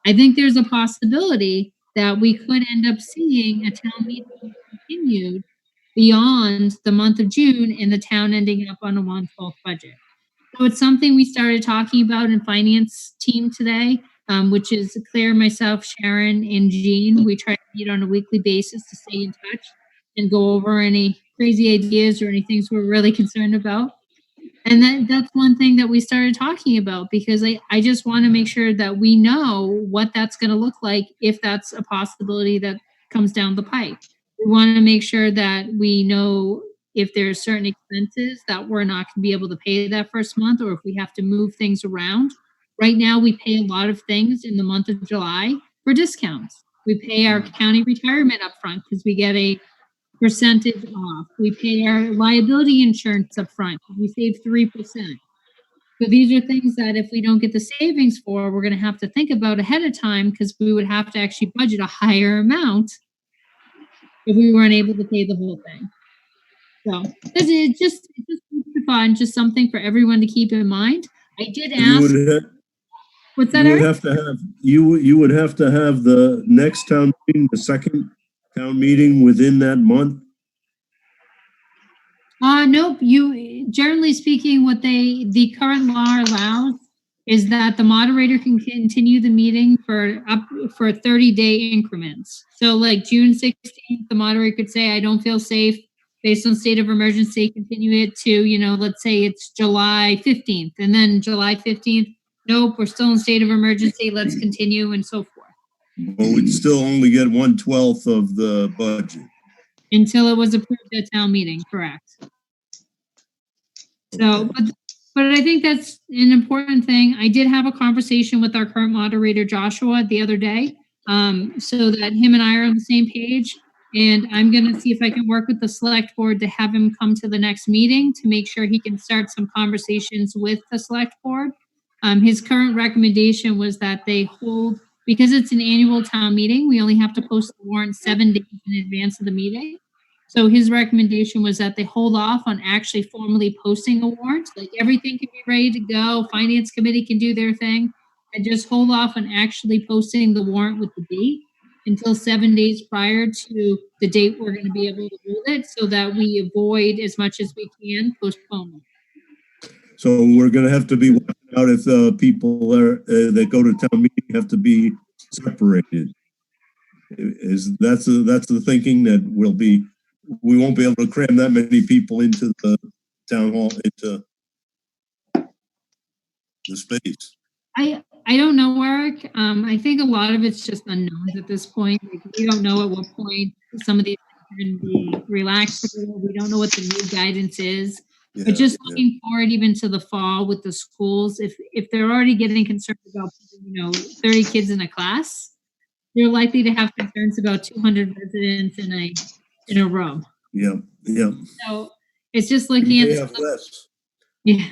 I think there's a possibility that we could end up seeing a town meeting continued beyond the month of June and the town ending up on a 1/12 budget. So it's something we started talking about in finance team today, which is Claire, myself, Sharon, and Jean. We try to meet on a weekly basis to stay in touch and go over any crazy ideas or any things we're really concerned about. And that's one thing that we started talking about, because I just want to make sure that we know what that's going to look like if that's a possibility that comes down the pipe. We want to make sure that we know if there's certain expenses that we're not going to be able to pay that first month, or if we have to move things around. Right now, we pay a lot of things in the month of July for discounts. We pay our county retirement up front because we get a percentage off. We pay our liability insurance up front. We save 3%. So these are things that if we don't get the savings for, we're going to have to think about ahead of time, because we would have to actually budget a higher amount if we weren't able to pay the whole thing. So it's just fun, just something for everyone to keep in mind. I did ask. What's that? You would have to have the next town meeting, the second town meeting within that month. Nope. You, generally speaking, what the current law allows is that the moderator can continue the meeting for 30-day increments. So like June 16th, the moderator could say, I don't feel safe based on state of emergency, continue it to, let's say it's July 15th, and then July 15th, nope, we're still in state of emergency, let's continue, and so forth. But we'd still only get 1/12 of the budget. Until it was approved at town meeting, correct. So, but I think that's an important thing. I did have a conversation with our current moderator, Joshua, the other day, so that him and I are on the same page. And I'm going to see if I can work with the select board to have him come to the next meeting to make sure he can start some conversations with the select board. His current recommendation was that they hold, because it's an annual town meeting, we only have to post the warrant 7 days in advance of the meeting. So his recommendation was that they hold off on actually formally posting a warrant. Like everything can be ready to go. Finance committee can do their thing, and just hold off on actually posting the warrant with the date until 7 days prior to the date we're going to be able to hold it, so that we avoid as much as we can postponement. So we're going to have to be watching out if people are that go to town meeting have to be separated. That's the thinking, that we won't be able to cram that many people into the town hall, into the space. I don't know, Eric. I think a lot of it's just unknowns at this point. Like, we don't know at what point some of these things are going to be relaxed. We don't know what the new guidance is. Yeah, But just yeah. looking forward even to the fall with the schools, if they're already getting concerned about, 30 kids in a class, they're likely to have concerns about 200 residents in a row. Yeah, yeah. So it's just looking We at have less. yeah.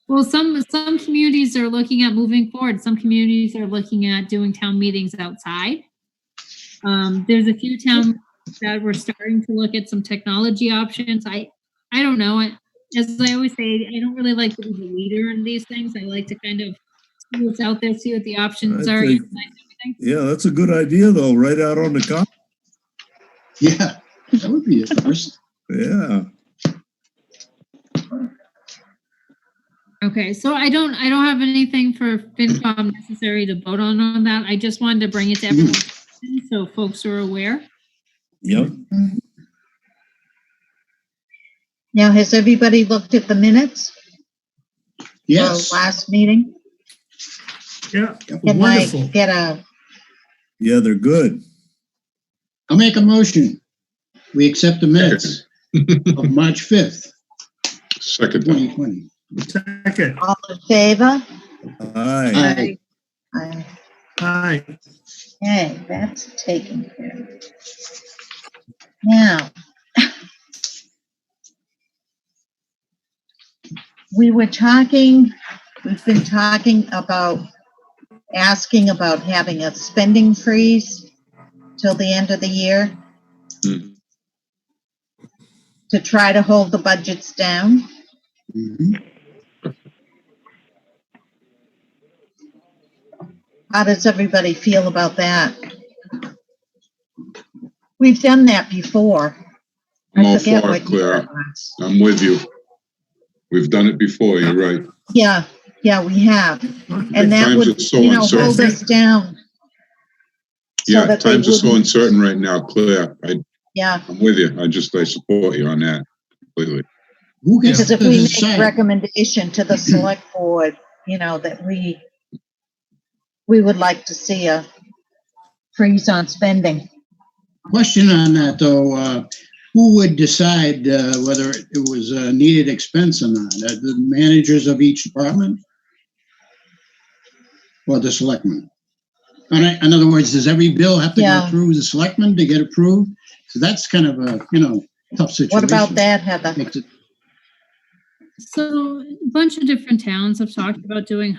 Well, some communities are looking at moving forward. Some communities are looking at doing town meetings outside. There's a few towns that we're starting to look at some technology options. I don't know. As I always say, I don't really like to be the leader in these things. I like to kind of see what's out there, see what the options I are. think- Yeah, that's a good idea, though, right out on the top. Yeah, that would be a first. Yeah. Okay, so I don't have anything for FinCom necessary to vote on that. I just wanted to bring it to everyone's attention so folks are aware. Yep. Now, has everybody looked at the minutes? Yes. For last meeting? Yeah, Can wonderful. I get a, Yeah, they're good. I'll make a motion. We accept the minutes of March 5th, Second time. 2020. Second. all in favor? Aye. Aye. Aye. Okay, that's taken care of. Now, we've been talking about asking about having a spending freeze till the end of the year Mhm. to try to hold the budgets down. Mhm. How does everybody feel about that? We've done that before. I'm all forget for what it, Clara. year it was. I'm with you. We've done it before, you're right. Yeah, we have. And that Times would, are so hold uncertain. us down. so Yeah, that they times are so wouldn't- uncertain right now, Claire. Yeah, I'm with you. I support you on that completely. Who gets because to if we make a decide? recommendation to the select board, that we would like to see a freeze on spending. Question on that, though. Who would decide whether it was a needed expense or not? The managers of each department? Or the selectmen? In other words, does every bill have to Yeah. go through the selectmen to get approved? So that's kind of a, tough situation. What about that, Heather? Makes it- So a bunch of different towns have talked about doing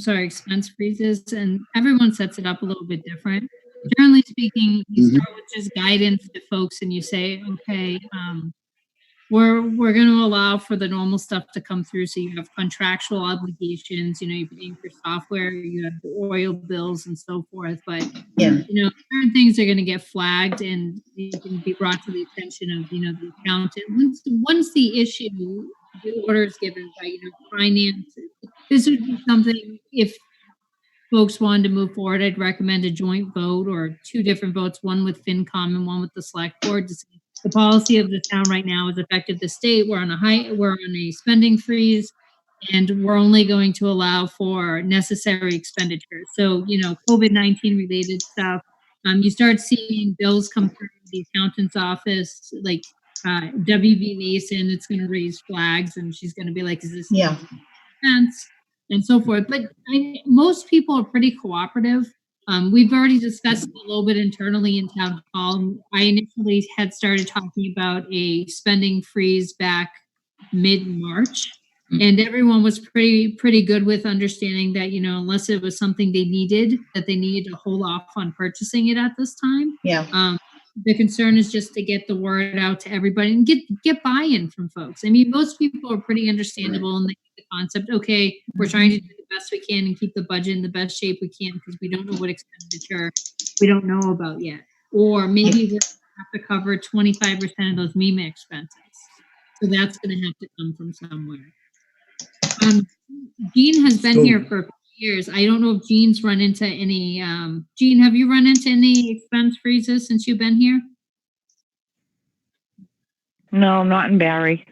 expense freezes, and everyone sets it up a little bit different. Generally speaking, you Mhm. start with just guidance to folks and you say, okay, we're going to allow for the normal stuff to come through. So you have contractual obligations, you're paying for software, you have the oil bills and so forth. But, Yeah. certain things are going to get flagged and you can be brought to the attention of, the accountant. Once the order is given by, finance, this would be something, if folks wanted to move forward, I'd recommend a joint vote or two different votes, one with FinCom and one with the select board. The policy of the town right now is effective the state. We're on a spending freeze, and we're only going to allow for necessary expenditures. So, COVID-19 related stuff. You start seeing bills come through the accountant's office, like WB Mason. It's going to raise flags, and she's going to be like, "Is this Yeah. sense?" and so forth. But most people are pretty cooperative. We've already discussed a little bit internally in town hall. I initially had started talking about a spending freeze back mid-March, and everyone was pretty good with understanding that, unless it was something they needed to hold off on purchasing it at this time. Yeah. The concern is just to get the word out to everybody and get buy-in from folks. I mean, most people are pretty understandable and they get the concept, okay, we're trying to do the best we can and keep the budget in the best shape we can because we don't know what expenditure we don't know about yet. Or maybe we're going to have to cover 25% of those MEMA expenses. So that's going to have to come from somewhere. Jean has been here for years. I don't know if Jean's run into any, Jean, have you run into any expense freezes since you've been here? No, not in Barre.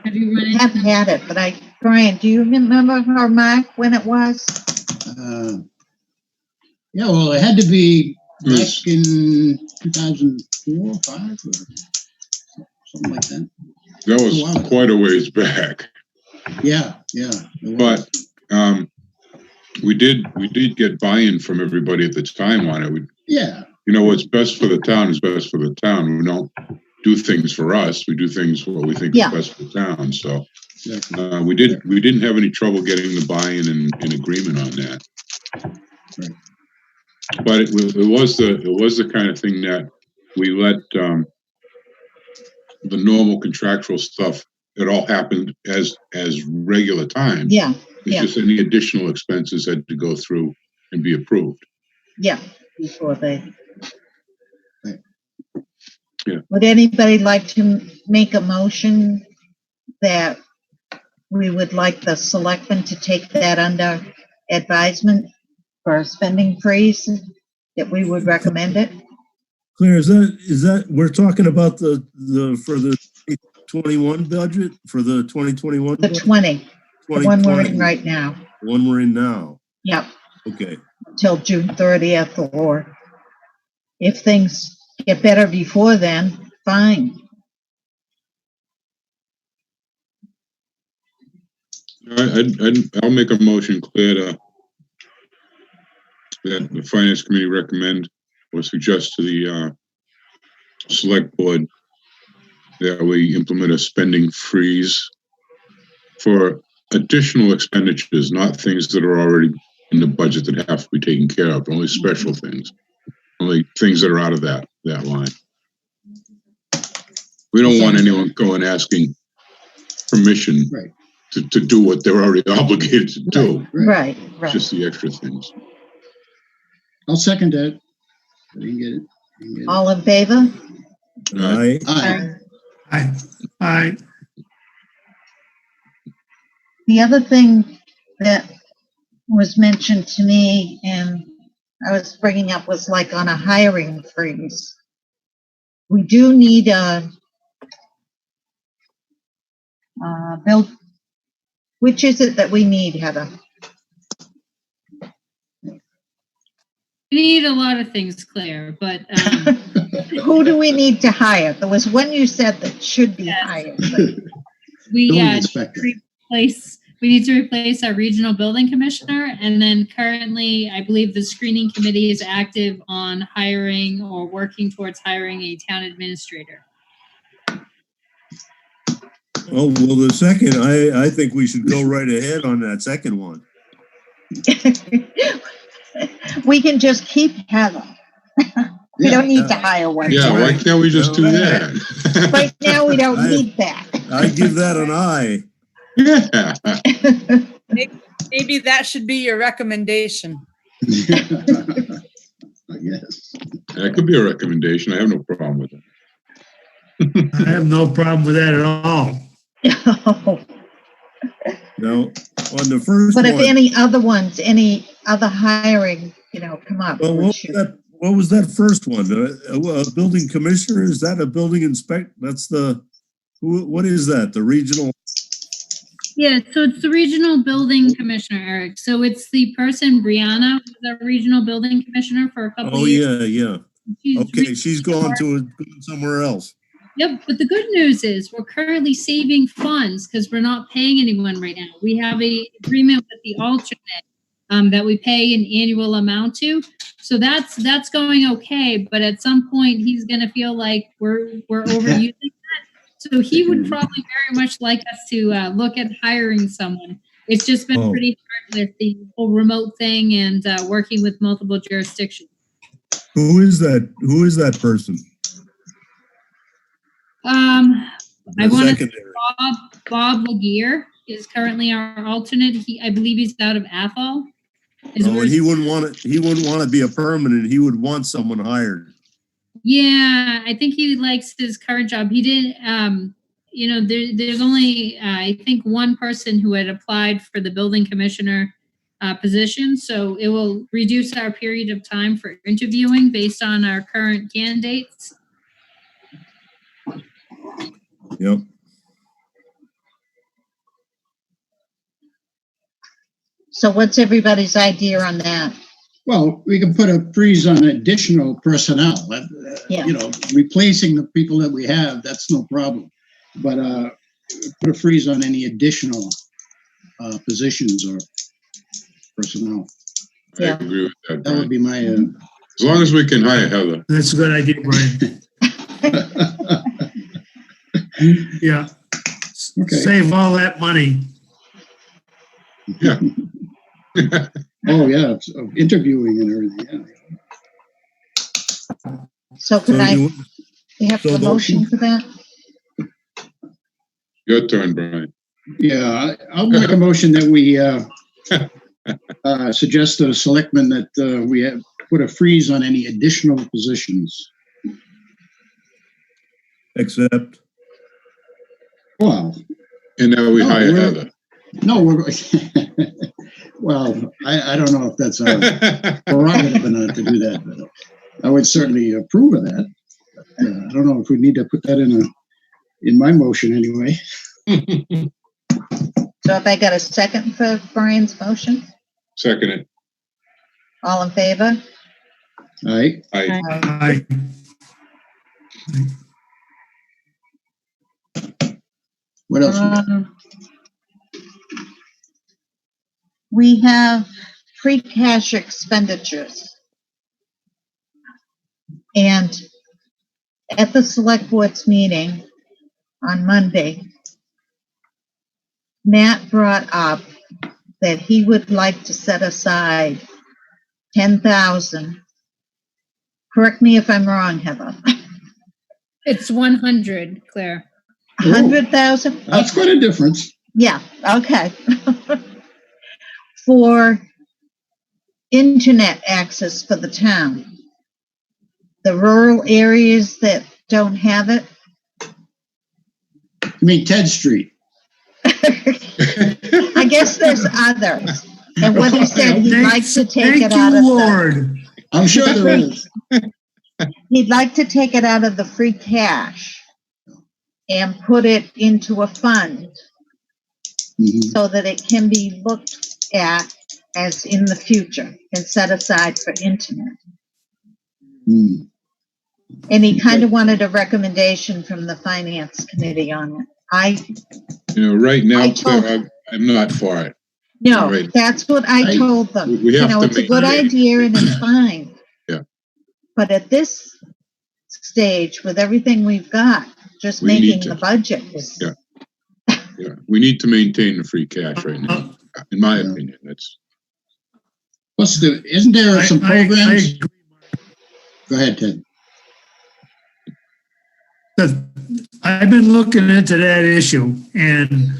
Have you run I into haven't had it, but Brian, do you remember her mark when it was? Yeah, well, it had to be back in 2004, 5, or something like that. That was quite a ways back. Yeah. But we did get buy-in from everybody at the time on it. What's best for the town is best for the town. We don't do things for us. We do things what we think is best for the town. So we didn't have any trouble getting the buy-in and agreement on that. Right. But it was the kind of thing that we let the normal contractual stuff. It all happened as regular time. Yeah. It's just any additional expenses had to go through and be approved. Yeah, before they. Right. Yeah. Would anybody like to make a motion that we would like the selectmen to take that under advisement for a spending freeze, that we would recommend it? Claire, is that we're talking about the for the 2021 budget, for the 2021? The 20. The one we're in right now. The one we're in now. Yep. Okay. Till June 30th, or if things get better before then, fine. I'll make a motion, Claire, that the Finance Committee recommend or suggest to the Select Board that we implement a spending freeze for additional expenditures, not things that are already in the budget that have to be taken care of, only special things, only things that are out of that line. We don't want anyone going asking permission to do what they're already obligated to do. Right. Just the extra things. I'll second that. I didn't get it. All in favor? Aye. Aye. The other thing that was mentioned to me and I was bringing up was like on a hiring freeze. We do need a build. Which is it that we need, Heather? We need a lot of things, Claire, but who do we need to hire? There was one you said that should be hired. We need to replace our regional building commissioner, and then currently, I believe the screening committee is active on hiring or working towards hiring a town administrator. Oh, well, the second, I think we should go right ahead on that second one. We can just keep Heather. We don't need to hire one. Yeah, why can't we just do that? Right now, we don't need that. I give that an eye. Yeah. Maybe that should be your recommendation. I guess. That could be a recommendation. I have no problem with it. I have no problem with that at all. No, on the first but one. If any other hiring, come up. Well, what was that first one? A building commissioner? Is that a building inspector? That's what is that? The regional? Yeah, so it's the regional building commissioner, Eric. So it's the person, Brianna, who's our regional building commissioner for a couple of years. Oh, yeah. Okay, she's gone somewhere else. Yep, but the good news is we're currently saving funds because we're not paying anyone right now. We have an agreement with the alternate that we pay an annual amount to. So that's going okay, but at some point he's going to feel like we're overusing that. So he would probably very much like us to look at hiring someone. It's just been pretty hard with the whole remote thing and working with multiple jurisdictions. Who is that person? I want to Bob Laguerre is currently our alternate. I believe he's out of Athol. And he wouldn't want to be a permanent. He would want someone hired. Yeah, I think he likes his current job. He did. There's only I think one person who had applied for the building commissioner position, so it will reduce our period of time for interviewing based on our current candidates. Yep. So what's everybody's idea on that? Well, we can put a freeze on additional personnel. Yeah. You know, replacing the people that we have, that's no problem. But put a freeze on any additional positions or personnel. I agree with that, That would Brian. be my. As long as we can hire Heather. That's a good idea, Brian. Yeah. Okay. Save all that money. Yeah. Oh yeah, it's, interviewing and everything. Yeah. So can I you- have so the motion for that? Your turn, Brian. Yeah, I'll make a motion that we suggest to the selectmen that we have put a freeze on any additional positions. Except, Well, And now we No, hire we're- Heather. no, we're, well, I don't know if that's our prerogative or not to do that, but I would certainly approve of that. I don't know if we need to put that in my motion anyway. So if I got a second for Brian's motion, Second it. all in favor? All right. I What else? we got? We have free cash expenditures. And at the select board's meeting on Monday, Matt brought up that he would like to set aside 10,000. Correct me if I'm wrong, Heather. It's 100, Claire. 100,000? That's quite a difference. Yeah, okay. For internet access for the town. The rural areas that don't have it. I mean, Ted Street. I guess there's others. And what he said, he'd like to take it Thank out you, of the, Lord. I'm sure there is. he'd like to take it out of the free cash and put it into a fund Mhm. so that it can be looked at as in the future and set aside for internet. Mm. And he kind of wanted a recommendation from the finance committee on it. right now, I told- Claire, I'm not for it. No, Right. that's what I I- told them. we have to It's a make- good idea and it's fine. Yeah. But at this stage, with everything we've got, just We need making to. the budget is. Yeah. Yeah, we need to maintain the free cash right now, in my Yeah. opinion. That's Plus, isn't there some I programs? agree. Go ahead, Ted. I've been looking into that issue, and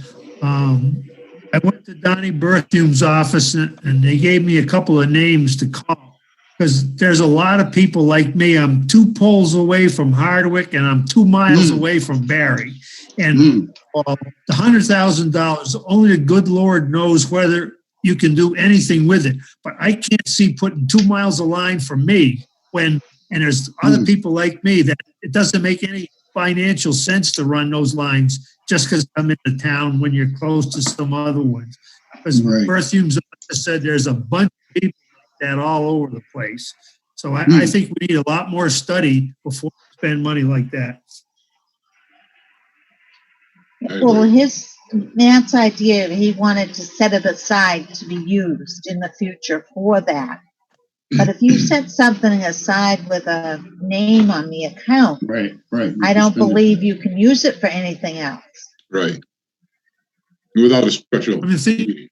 I went to Donnie Berthium's office, and they gave me a couple of names to call, because there's a lot of people like me. I'm 2 poles away from Hardwick, and I'm 2 miles away from Barre. And the $100,000, only the good Lord knows whether you can do anything with it. But I can't see putting 2 miles of line for me and there's other people like me that it doesn't make any financial sense to run those lines just because I'm in the town when you're close to some other ones. Because Right. Berthium's said there's a bunch of people like that all over the place. So I think we need a lot more study before we spend money like that. Well, Matt's idea, he wanted to set it aside to be used in the future for that. But if you set something aside with a name on the account, Right. I don't believe you can use it for anything else. right. Without a special. I mean, see,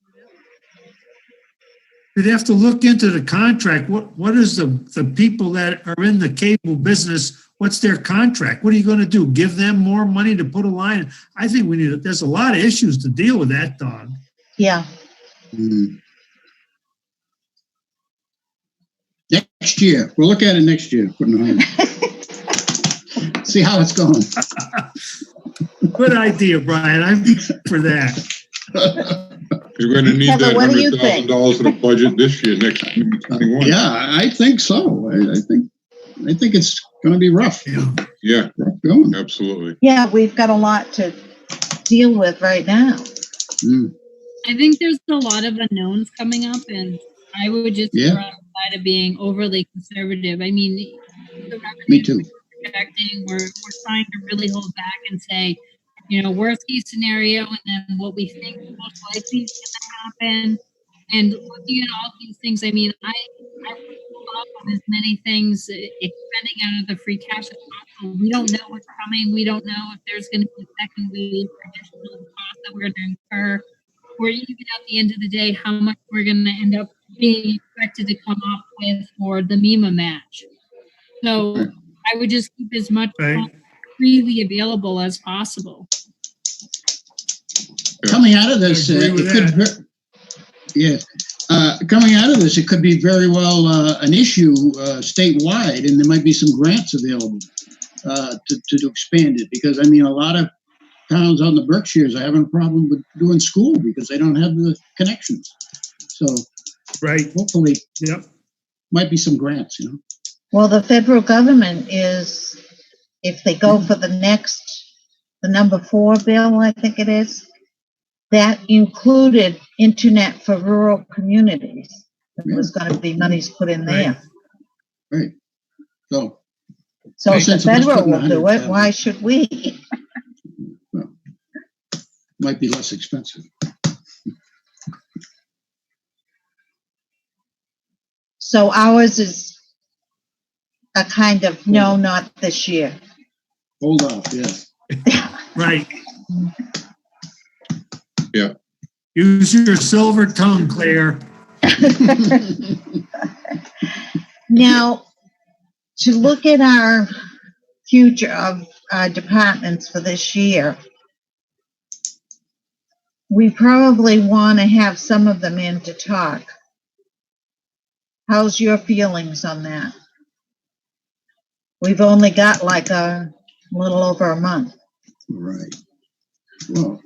you'd have to look into the contract. What is the people that are in the cable business, what's their contract? What are you going to do? Give them more money to put a line? I think there's a lot of issues to deal with that, dog. Yeah. Next year. We'll look at it next year. Putting it on. See how it's going. Good idea, Brian. I'm for that. You're going to need Heather, that what do you think? $100,000 in the budget this year, next 2021. Yeah, I think so. I think it's going to be rough. Yeah, Rough going. absolutely. Yeah, we've got a lot to deal with right now. I think there's a lot of unknowns coming up, and I would just Yeah. err on the side of being overly conservative. I mean, the Me revenue too. we're projecting, we're trying to really hold back and say, you know, worst case scenario, and then what we think most likely is going to happen. And looking at all these things, I mean, I would hold off on as many things, expending out of the free cash as possible. We don't know what's coming. We don't know if there's going to be a second wave or additional costs that we're going to incur, or even at the end of the day, how much we're going to end up being expected to come up with for the MEMA match. So I would just keep as much Right. freely available as possible. Coming out of this, I agree with it could, yes. Coming out of this, it could be very well an issue statewide, and there might be some grants available to expand it. Because I mean, a lot of towns on the Berkshires are having a problem with doing school because they don't have the connections. So, Right. hopefully, Yep. might be some grants. You know. Well, the federal government is, if they go for the number 4 bill, I think it is, that included internet for rural communities. There was going to be monies put in there. Right. So if the sense of us federal putting will do it, 100,000. why should we? Well, might be less expensive. So ours is a kind of no, not this year. Hold off, yes. Right. Yeah. Use your silver tongue, Claire. Now, to look at our future of our departments for this year, we probably want to have some of them in to talk. How's your feelings on that? We've only got like a little over a month. Right. Well,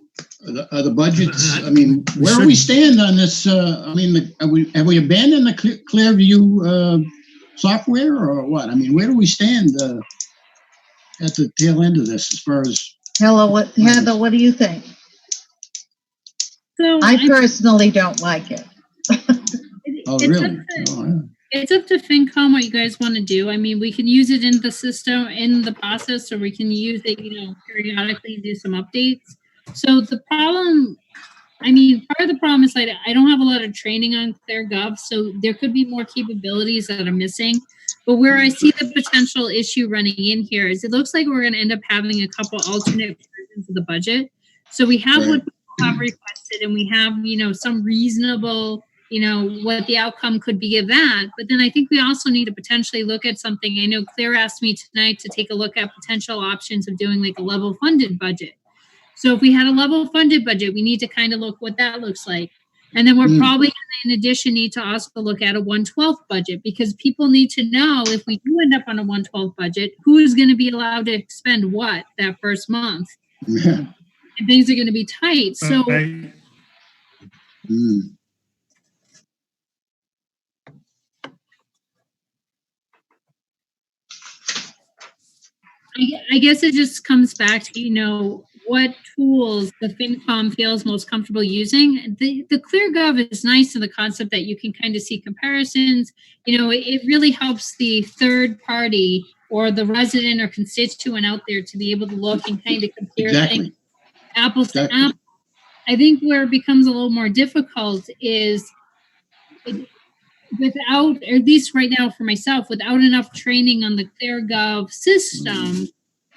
are the budgets, I mean, where do we stand on this? I mean, have we abandoned the Clearview software or what? I mean, where do we stand at the tail end of this as far as... Heather, what do you think? So I personally don't like it. Oh, really? It's up to FinCom what you guys want to do. I mean, we can use it in the system, in the process, or we can use it, you know, periodically do some updates. So the problem, I mean, part of the problem is I don't have a lot of training on ClearGov, so there could be more capabilities that are missing. But where I see the potential issue running in here is it looks like we're going to end up having a couple alternate versions of the budget. So we have what people have requested, and we have, you know, some reasonable, you know, what the outcome could be of that. But then I think we also need to potentially look at something. I know Claire asked me tonight to take a look at potential options of doing like a level funded budget. So if we had a level funded budget, we need to kind of look what that looks like. And then we're probably going to, in addition, need to also look at a 1/12 budget, because people need to know if we do end up on a 1/12 budget, who is going to be allowed to expend what that first month. Yeah. And things are going to be tight. So I guess it just comes back to, you know, what tools the FinCom feels most comfortable using. The ClearGov is nice in the concept that you can kind of see comparisons. You know, it really helps the third party or the resident or constituent out there to be able to look and kind of compare things apples to apples. I think where it becomes a little more difficult is without, or at least right now for myself, without enough training on the ClearGov system,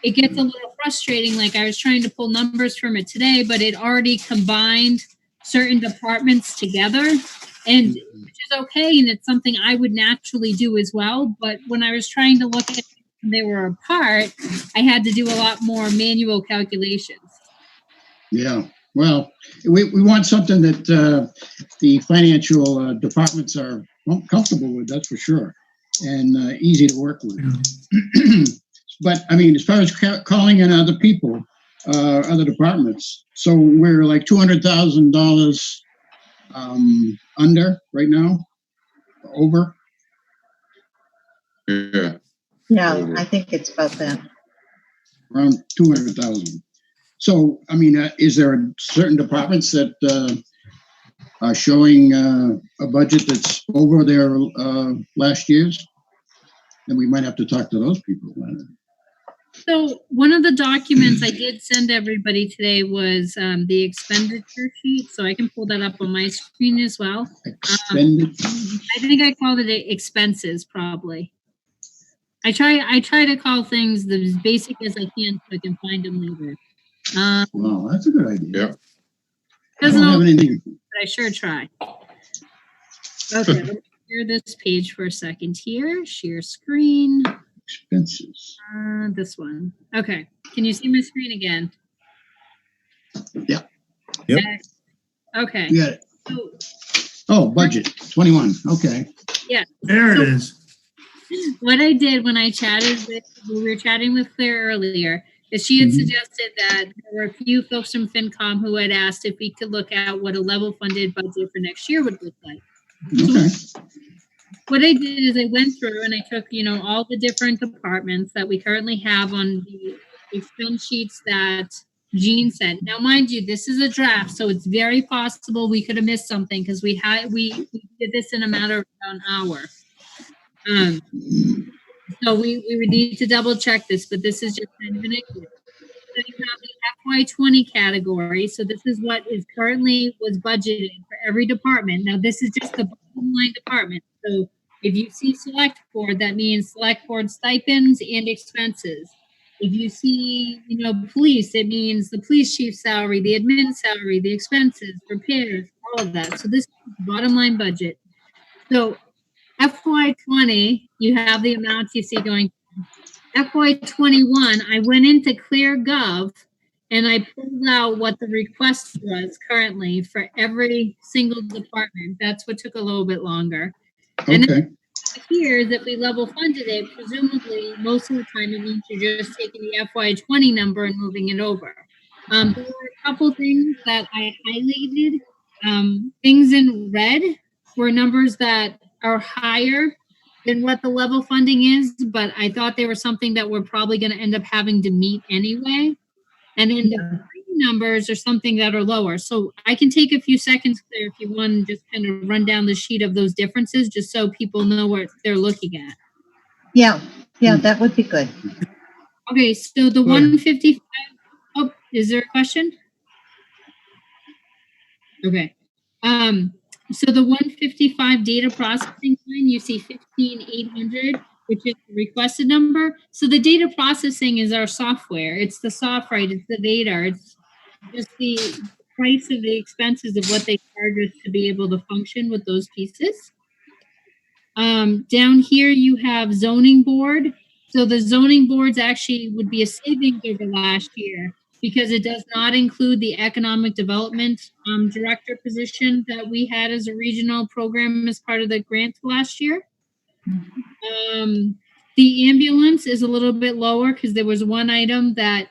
it gets a little frustrating. Like I was trying to pull numbers from it today, but it already combined certain departments together, and which is okay, and it's something I would naturally do as well. But when I was trying to look at when they were apart, I had to do a lot more manual calculations. Yeah. Well, we want something that the financial departments are comfortable with, that's for sure, and easy to work with. But I mean, as far as calling in other people, other departments, so we're like $200,000 under right now, over. Yeah. Yeah, I think it's about that. Around 200,000. So, I mean, is there certain departments that showing a budget that's over their last year's, then we might have to talk to those people. So one of the documents I did send everybody today was the expenditure sheet, so I can pull that up on my screen as well. I think I called it expenses, probably. I try to call things as basic as I can so I can find them later. Wow, that's a good idea. Yeah. Doesn't have always, anything. but I sure try. Okay, let me share this page for a second here. Share screen. Expenses. This one. Okay. Can you see my screen again? Yeah. Yep. Okay. Yeah. So, budget 21. Okay. yeah. There So it is. what I did when I we were chatting with Claire earlier, is she had suggested that there were a few folks from FinCom who had asked if we could look at what a level funded budget for next year would look like. Okay. So what I did is I went through and I took, all the different departments that we currently have on the expense sheets that Jean sent. Now, mind you, this is a draft, so it's very possible we could have missed something because we did this in a matter of an hour. So we would need to double check this, but this is just kind of an idea. So you have the FY20 category. So this is what is currently was budgeted for every department. Now this is just the bottom line department. So if you see select board, that means select board stipends and expenses. If you see, police, it means the police chief salary, the admin salary, the expenses, repairs, all of that. So this is the bottom line budget. So FY20, you have the amounts you see going. FY21, I went into ClearGov and I pulled out what the request was currently for every single department. That's what took a little bit longer. And then here, that we level funded it, presumably most of the time it means you're just taking the FY20 number and moving it over. There were a couple things that I highlighted. Things in red were numbers that are higher than what the level funding is, but I thought they were something that we're probably going to end up having to meet anyway. And then the green numbers are something that are lower. So I can take a few seconds there if you want to just kind of run down the sheet of those differences, just so people know what they're looking at. Yeah, that would be good. Okay, so the 155. Oh, is there a question? Okay. So the 155 data processing line, you see 15,800, which is the requested number. So the data processing is our software. It's the software, it's the data, it's just the price of the expenses of what they charge us to be able to function with those pieces. Down here you have zoning board. So the zoning boards actually would be a savings over last year, because it does not include the economic development director position that we had as a regional program as part of the grant last year. The ambulance is a little bit lower because there was one item that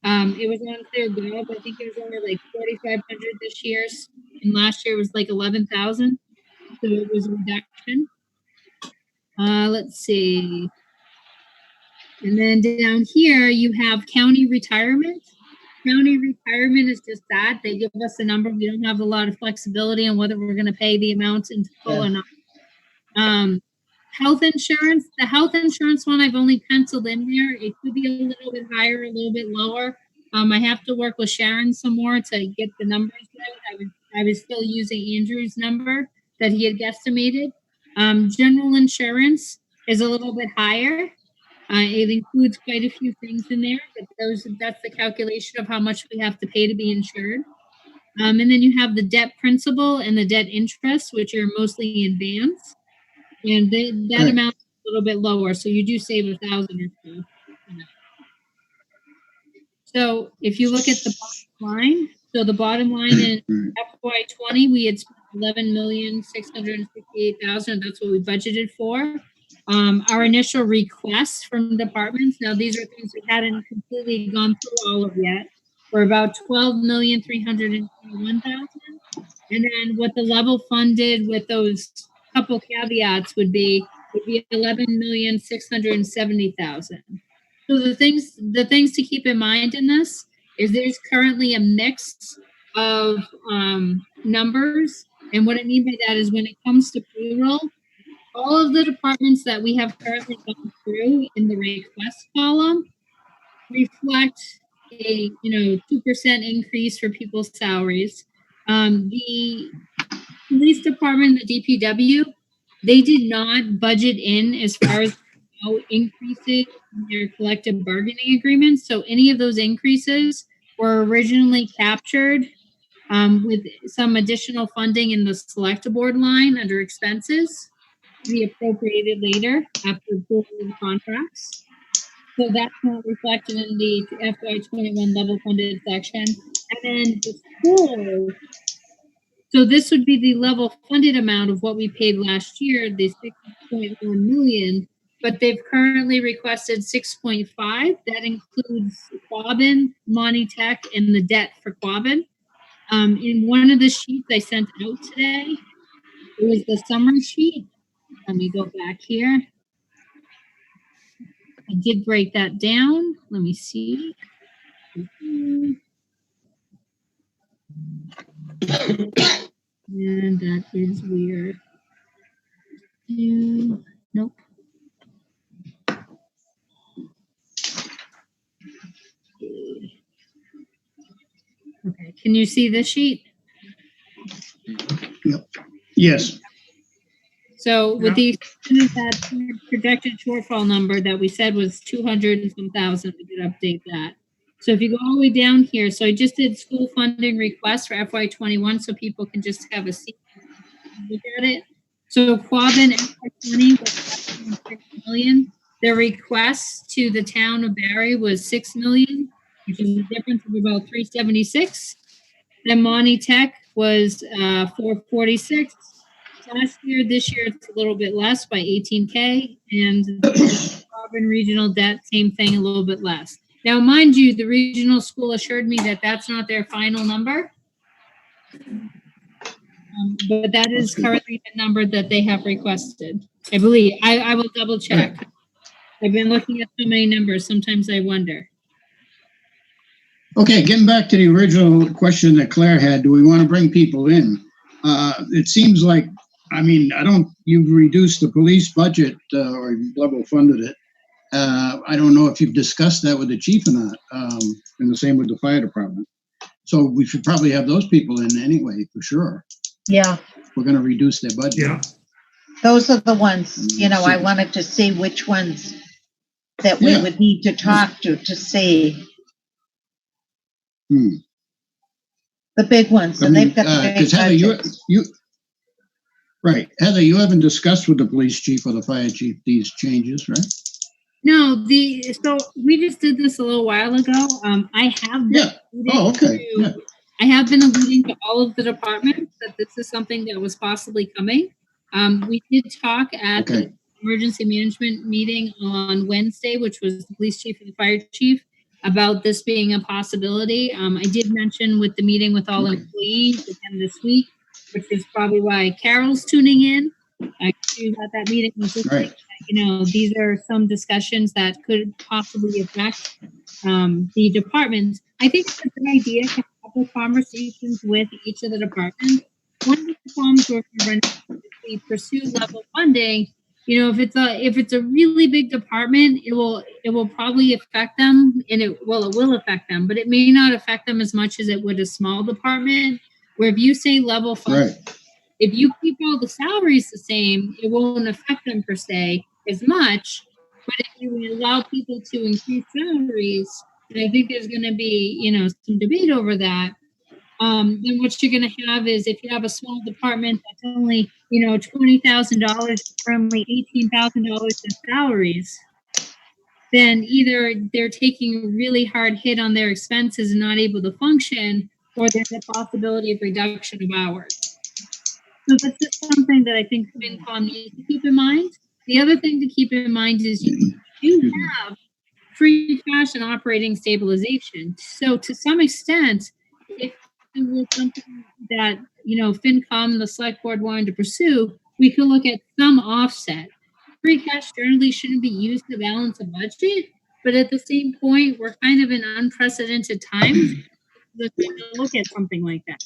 it was on ClearGov. I think it was only like 4,500 this year, and last year was like 11,000. So it was a reduction. Let's see. And then down here you have county retirement. County retirement is just that. They give us a number. We don't have a lot of flexibility on whether we're going to pay the amounts in full or not. Health insurance. The health insurance one I've only penciled in there. It could be a little bit higher, a little bit lower. I have to work with Sharon some more to get the numbers right. I was still using Andrew's number that he had guesstimated. General insurance is a little bit higher. It includes quite a few things in there, but that's the calculation of how much we have to pay to be insured. And then you have the debt principal and the debt interest, which are mostly in advance. And that amount is a little bit lower, so you do save 1,000 or so. So if you look at the bottom line, so the bottom line in FY20, we had spent 11,668,000. That's what we budgeted for. Our initial requests from departments, now these are things we hadn't completely gone through all of yet, were about 12,321,000. And then what the level funded with those couple caveats would be 11,670,000. So the things to keep in mind in this is there's currently a mix of numbers, And what I mean by that is when it comes to payroll, all of the departments that we have currently gone through in the request column reflect a 2% increase for people's salaries. The police department, the DPW, they did not budget in as far as increases in their collective bargaining agreements. So any of those increases were originally captured with some additional funding in the select board line under expenses to be appropriated later after approval of the contracts. So that's not reflected in the FY21 level funded section. And then the school, so this would be the level funded amount of what we paid last year, the 6.1 million, but they've currently requested 6.5. That includes Quabbin, Monty Tech, and the debt for Quabbin. In one of the sheets I sent out today, it was the summary sheet. Let me go back here. I did break that down. Let me see. And that is weird. Nope. Okay, can you see this sheet? Yep. Yes. So with the exception of that projected shortfall number that we said was 200 and some thousand, we did update that. So if you go all the way down here, so I just did school funding requests for FY21 so people can just have a seat and look at it. So Quabbin FY20 was 5.6 million. Their request to the town of Barre was 6 million, which is a difference of about 376. Then Monty Tech was 446 last year. This year it's a little bit less by 18K, and Auburn regional debt, same thing, a little bit less. Now, mind you, the regional school assured me that that's not their final number, but that is currently the number that they have requested. I believe. I will double check. Right. I've been looking at so many numbers. Sometimes I wonder. Okay, getting back to the original question that Claire had, do we want to bring people in? It seems like, I mean, you've reduced the police budget or you've level funded it. I don't know if you've discussed that with the chief or not, and the same with the fire department. So we should probably have those people in anyway, for sure. Yeah. We're going to reduce their budget. Yeah. Those are the ones, I wanted to see which ones that we would need to talk to see. The big ones, and they've got the big Heather, right. Heather, you haven't discussed with the police chief or the fire chief these changes, right? No, so we just did this a little while ago. I have been I have been alluding to all of the departments that this is something that was possibly coming. We did talk at the emergency management meeting on Wednesday, which was the police chief and the fire chief, about this being a possibility. I did mention with the meeting with all employees again this week, which is probably why Carol's tuning in. I knew that meeting was this week. These are some discussions that could possibly affect the departments. I think it's a good idea to have a couple conversations with each of the departments. One of the problems we're running if we pursue level funding, if it's a really big department, it will probably affect them, and it will affect them, but it may not affect them as much as it would a small department. Where if you say level funding, if you keep all the salaries the same, it won't affect them per se as much. But if you allow people to increase salaries, and I think there's going to be, some debate over that, then what you're going to have is if you have a small department that's only, $20,000, currently $18,000 in salaries, then either they're taking a really hard hit on their expenses and not able to function, or there's a possibility of reduction of hours. So that's just something that I think FinCom needs to keep in mind. The other thing to keep in mind is you do have free cash and operating stabilization. So to some extent, if it was something that, FinCom, the select board wanted to pursue, we could look at some offset. Free cash generally shouldn't be used to balance a budget, but at the same point, we're kind of in unprecedented times. Let's look at something like that.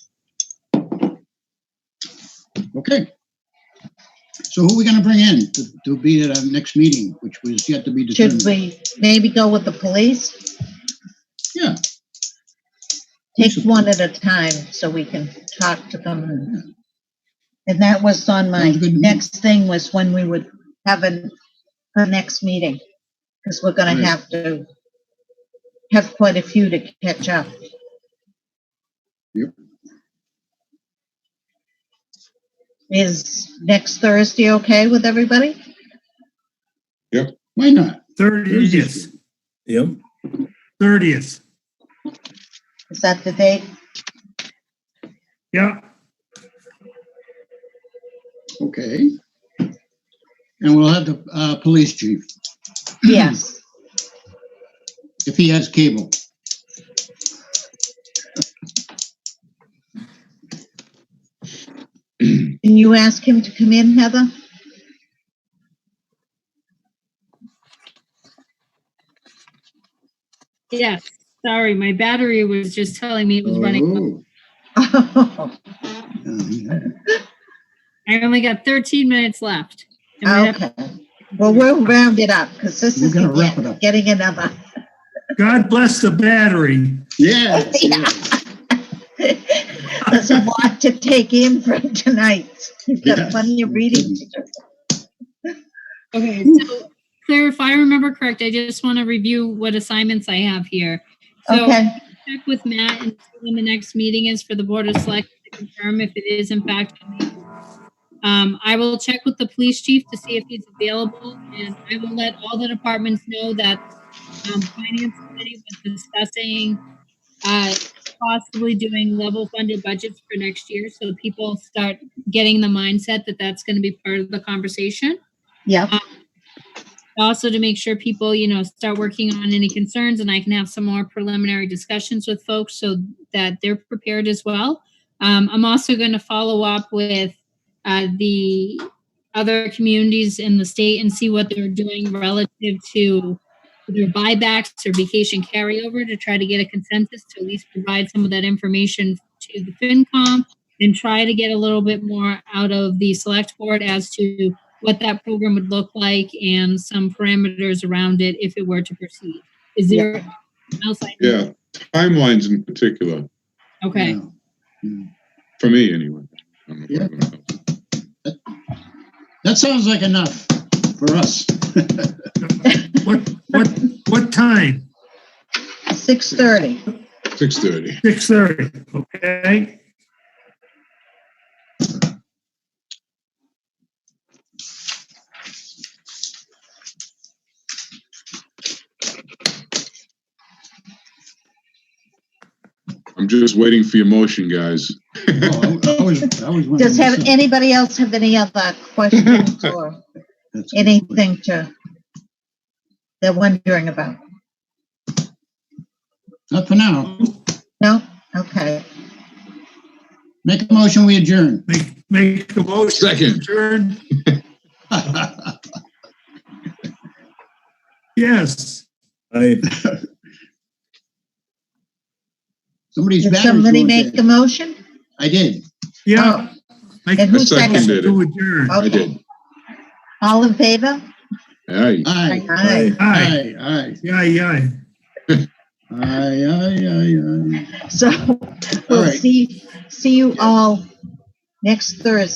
Okay. So who are we going to bring in to be at our next meeting, which was yet to be determined? Should we maybe go with the police? Yeah. Take one at a time so we can talk to them. And that was on my Sounds good to me. next thing was when we would have a next meeting. Because we're going to Right. have to have quite a few to catch up. Yep. Is next Thursday okay with everybody? Why not? 30th. Yep. 30th. Is that the date? Yeah. Okay. And we'll have the police chief, Yes. if he has cable. Can you ask him to come in, Heather? Yes, sorry, my battery was just telling me it was running low. Oh. I only got 13 minutes left. And we have- Okay. Well, we'll round it up because this We're is gonna wrap it up. getting another. God bless the battery. Yeah. There's a lot to take in from tonight. You've got Yeah. plenty of reading to do. Okay, so Claire, if I remember correct, I just want to review what assignments I have here. So Okay. check with Matt and see when the next meeting is for the Board of Selectmen to confirm if it is in fact. I will check with the police chief to see if he's available, and I will let all the departments know that finance committee was discussing possibly doing level funded budgets for next year, so people start getting the mindset that that's going to be part of the conversation. Yeah. Also to make sure people, start working on any concerns, and I can have some more preliminary discussions with folks so that they're prepared as well. I'm also going to follow up with the other communities in the state and see what they're doing relative to either buybacks or vacation carryover to try to get a consensus to at least provide some of that information to the FinCom and try to get a little bit more out of the select board as to what that program would look like and some parameters around it if it were to proceed. Is there anything else I need? Yeah, timelines in particular, Okay. Yeah. for me anyway. I don't know Yeah. if everyone else. That sounds like enough for us. What time? 6:30. 6:30. 6:30. Okay. I'm just waiting for your motion, guys. I was Does anybody else have any other questions or anything they're wondering about? Not for now. No? Okay. Make a motion, we adjourn. Make a motion. Second. Adjourn. Yes. Somebody's Did battery's somebody going make dead. a motion? I did. Yeah. Make And a who motion seconded to it? adjourn. I did. All in favor? Aye. Aye. Aye. Aye. Aye. Aye. Aye. So we'll right. see you all next Thursday.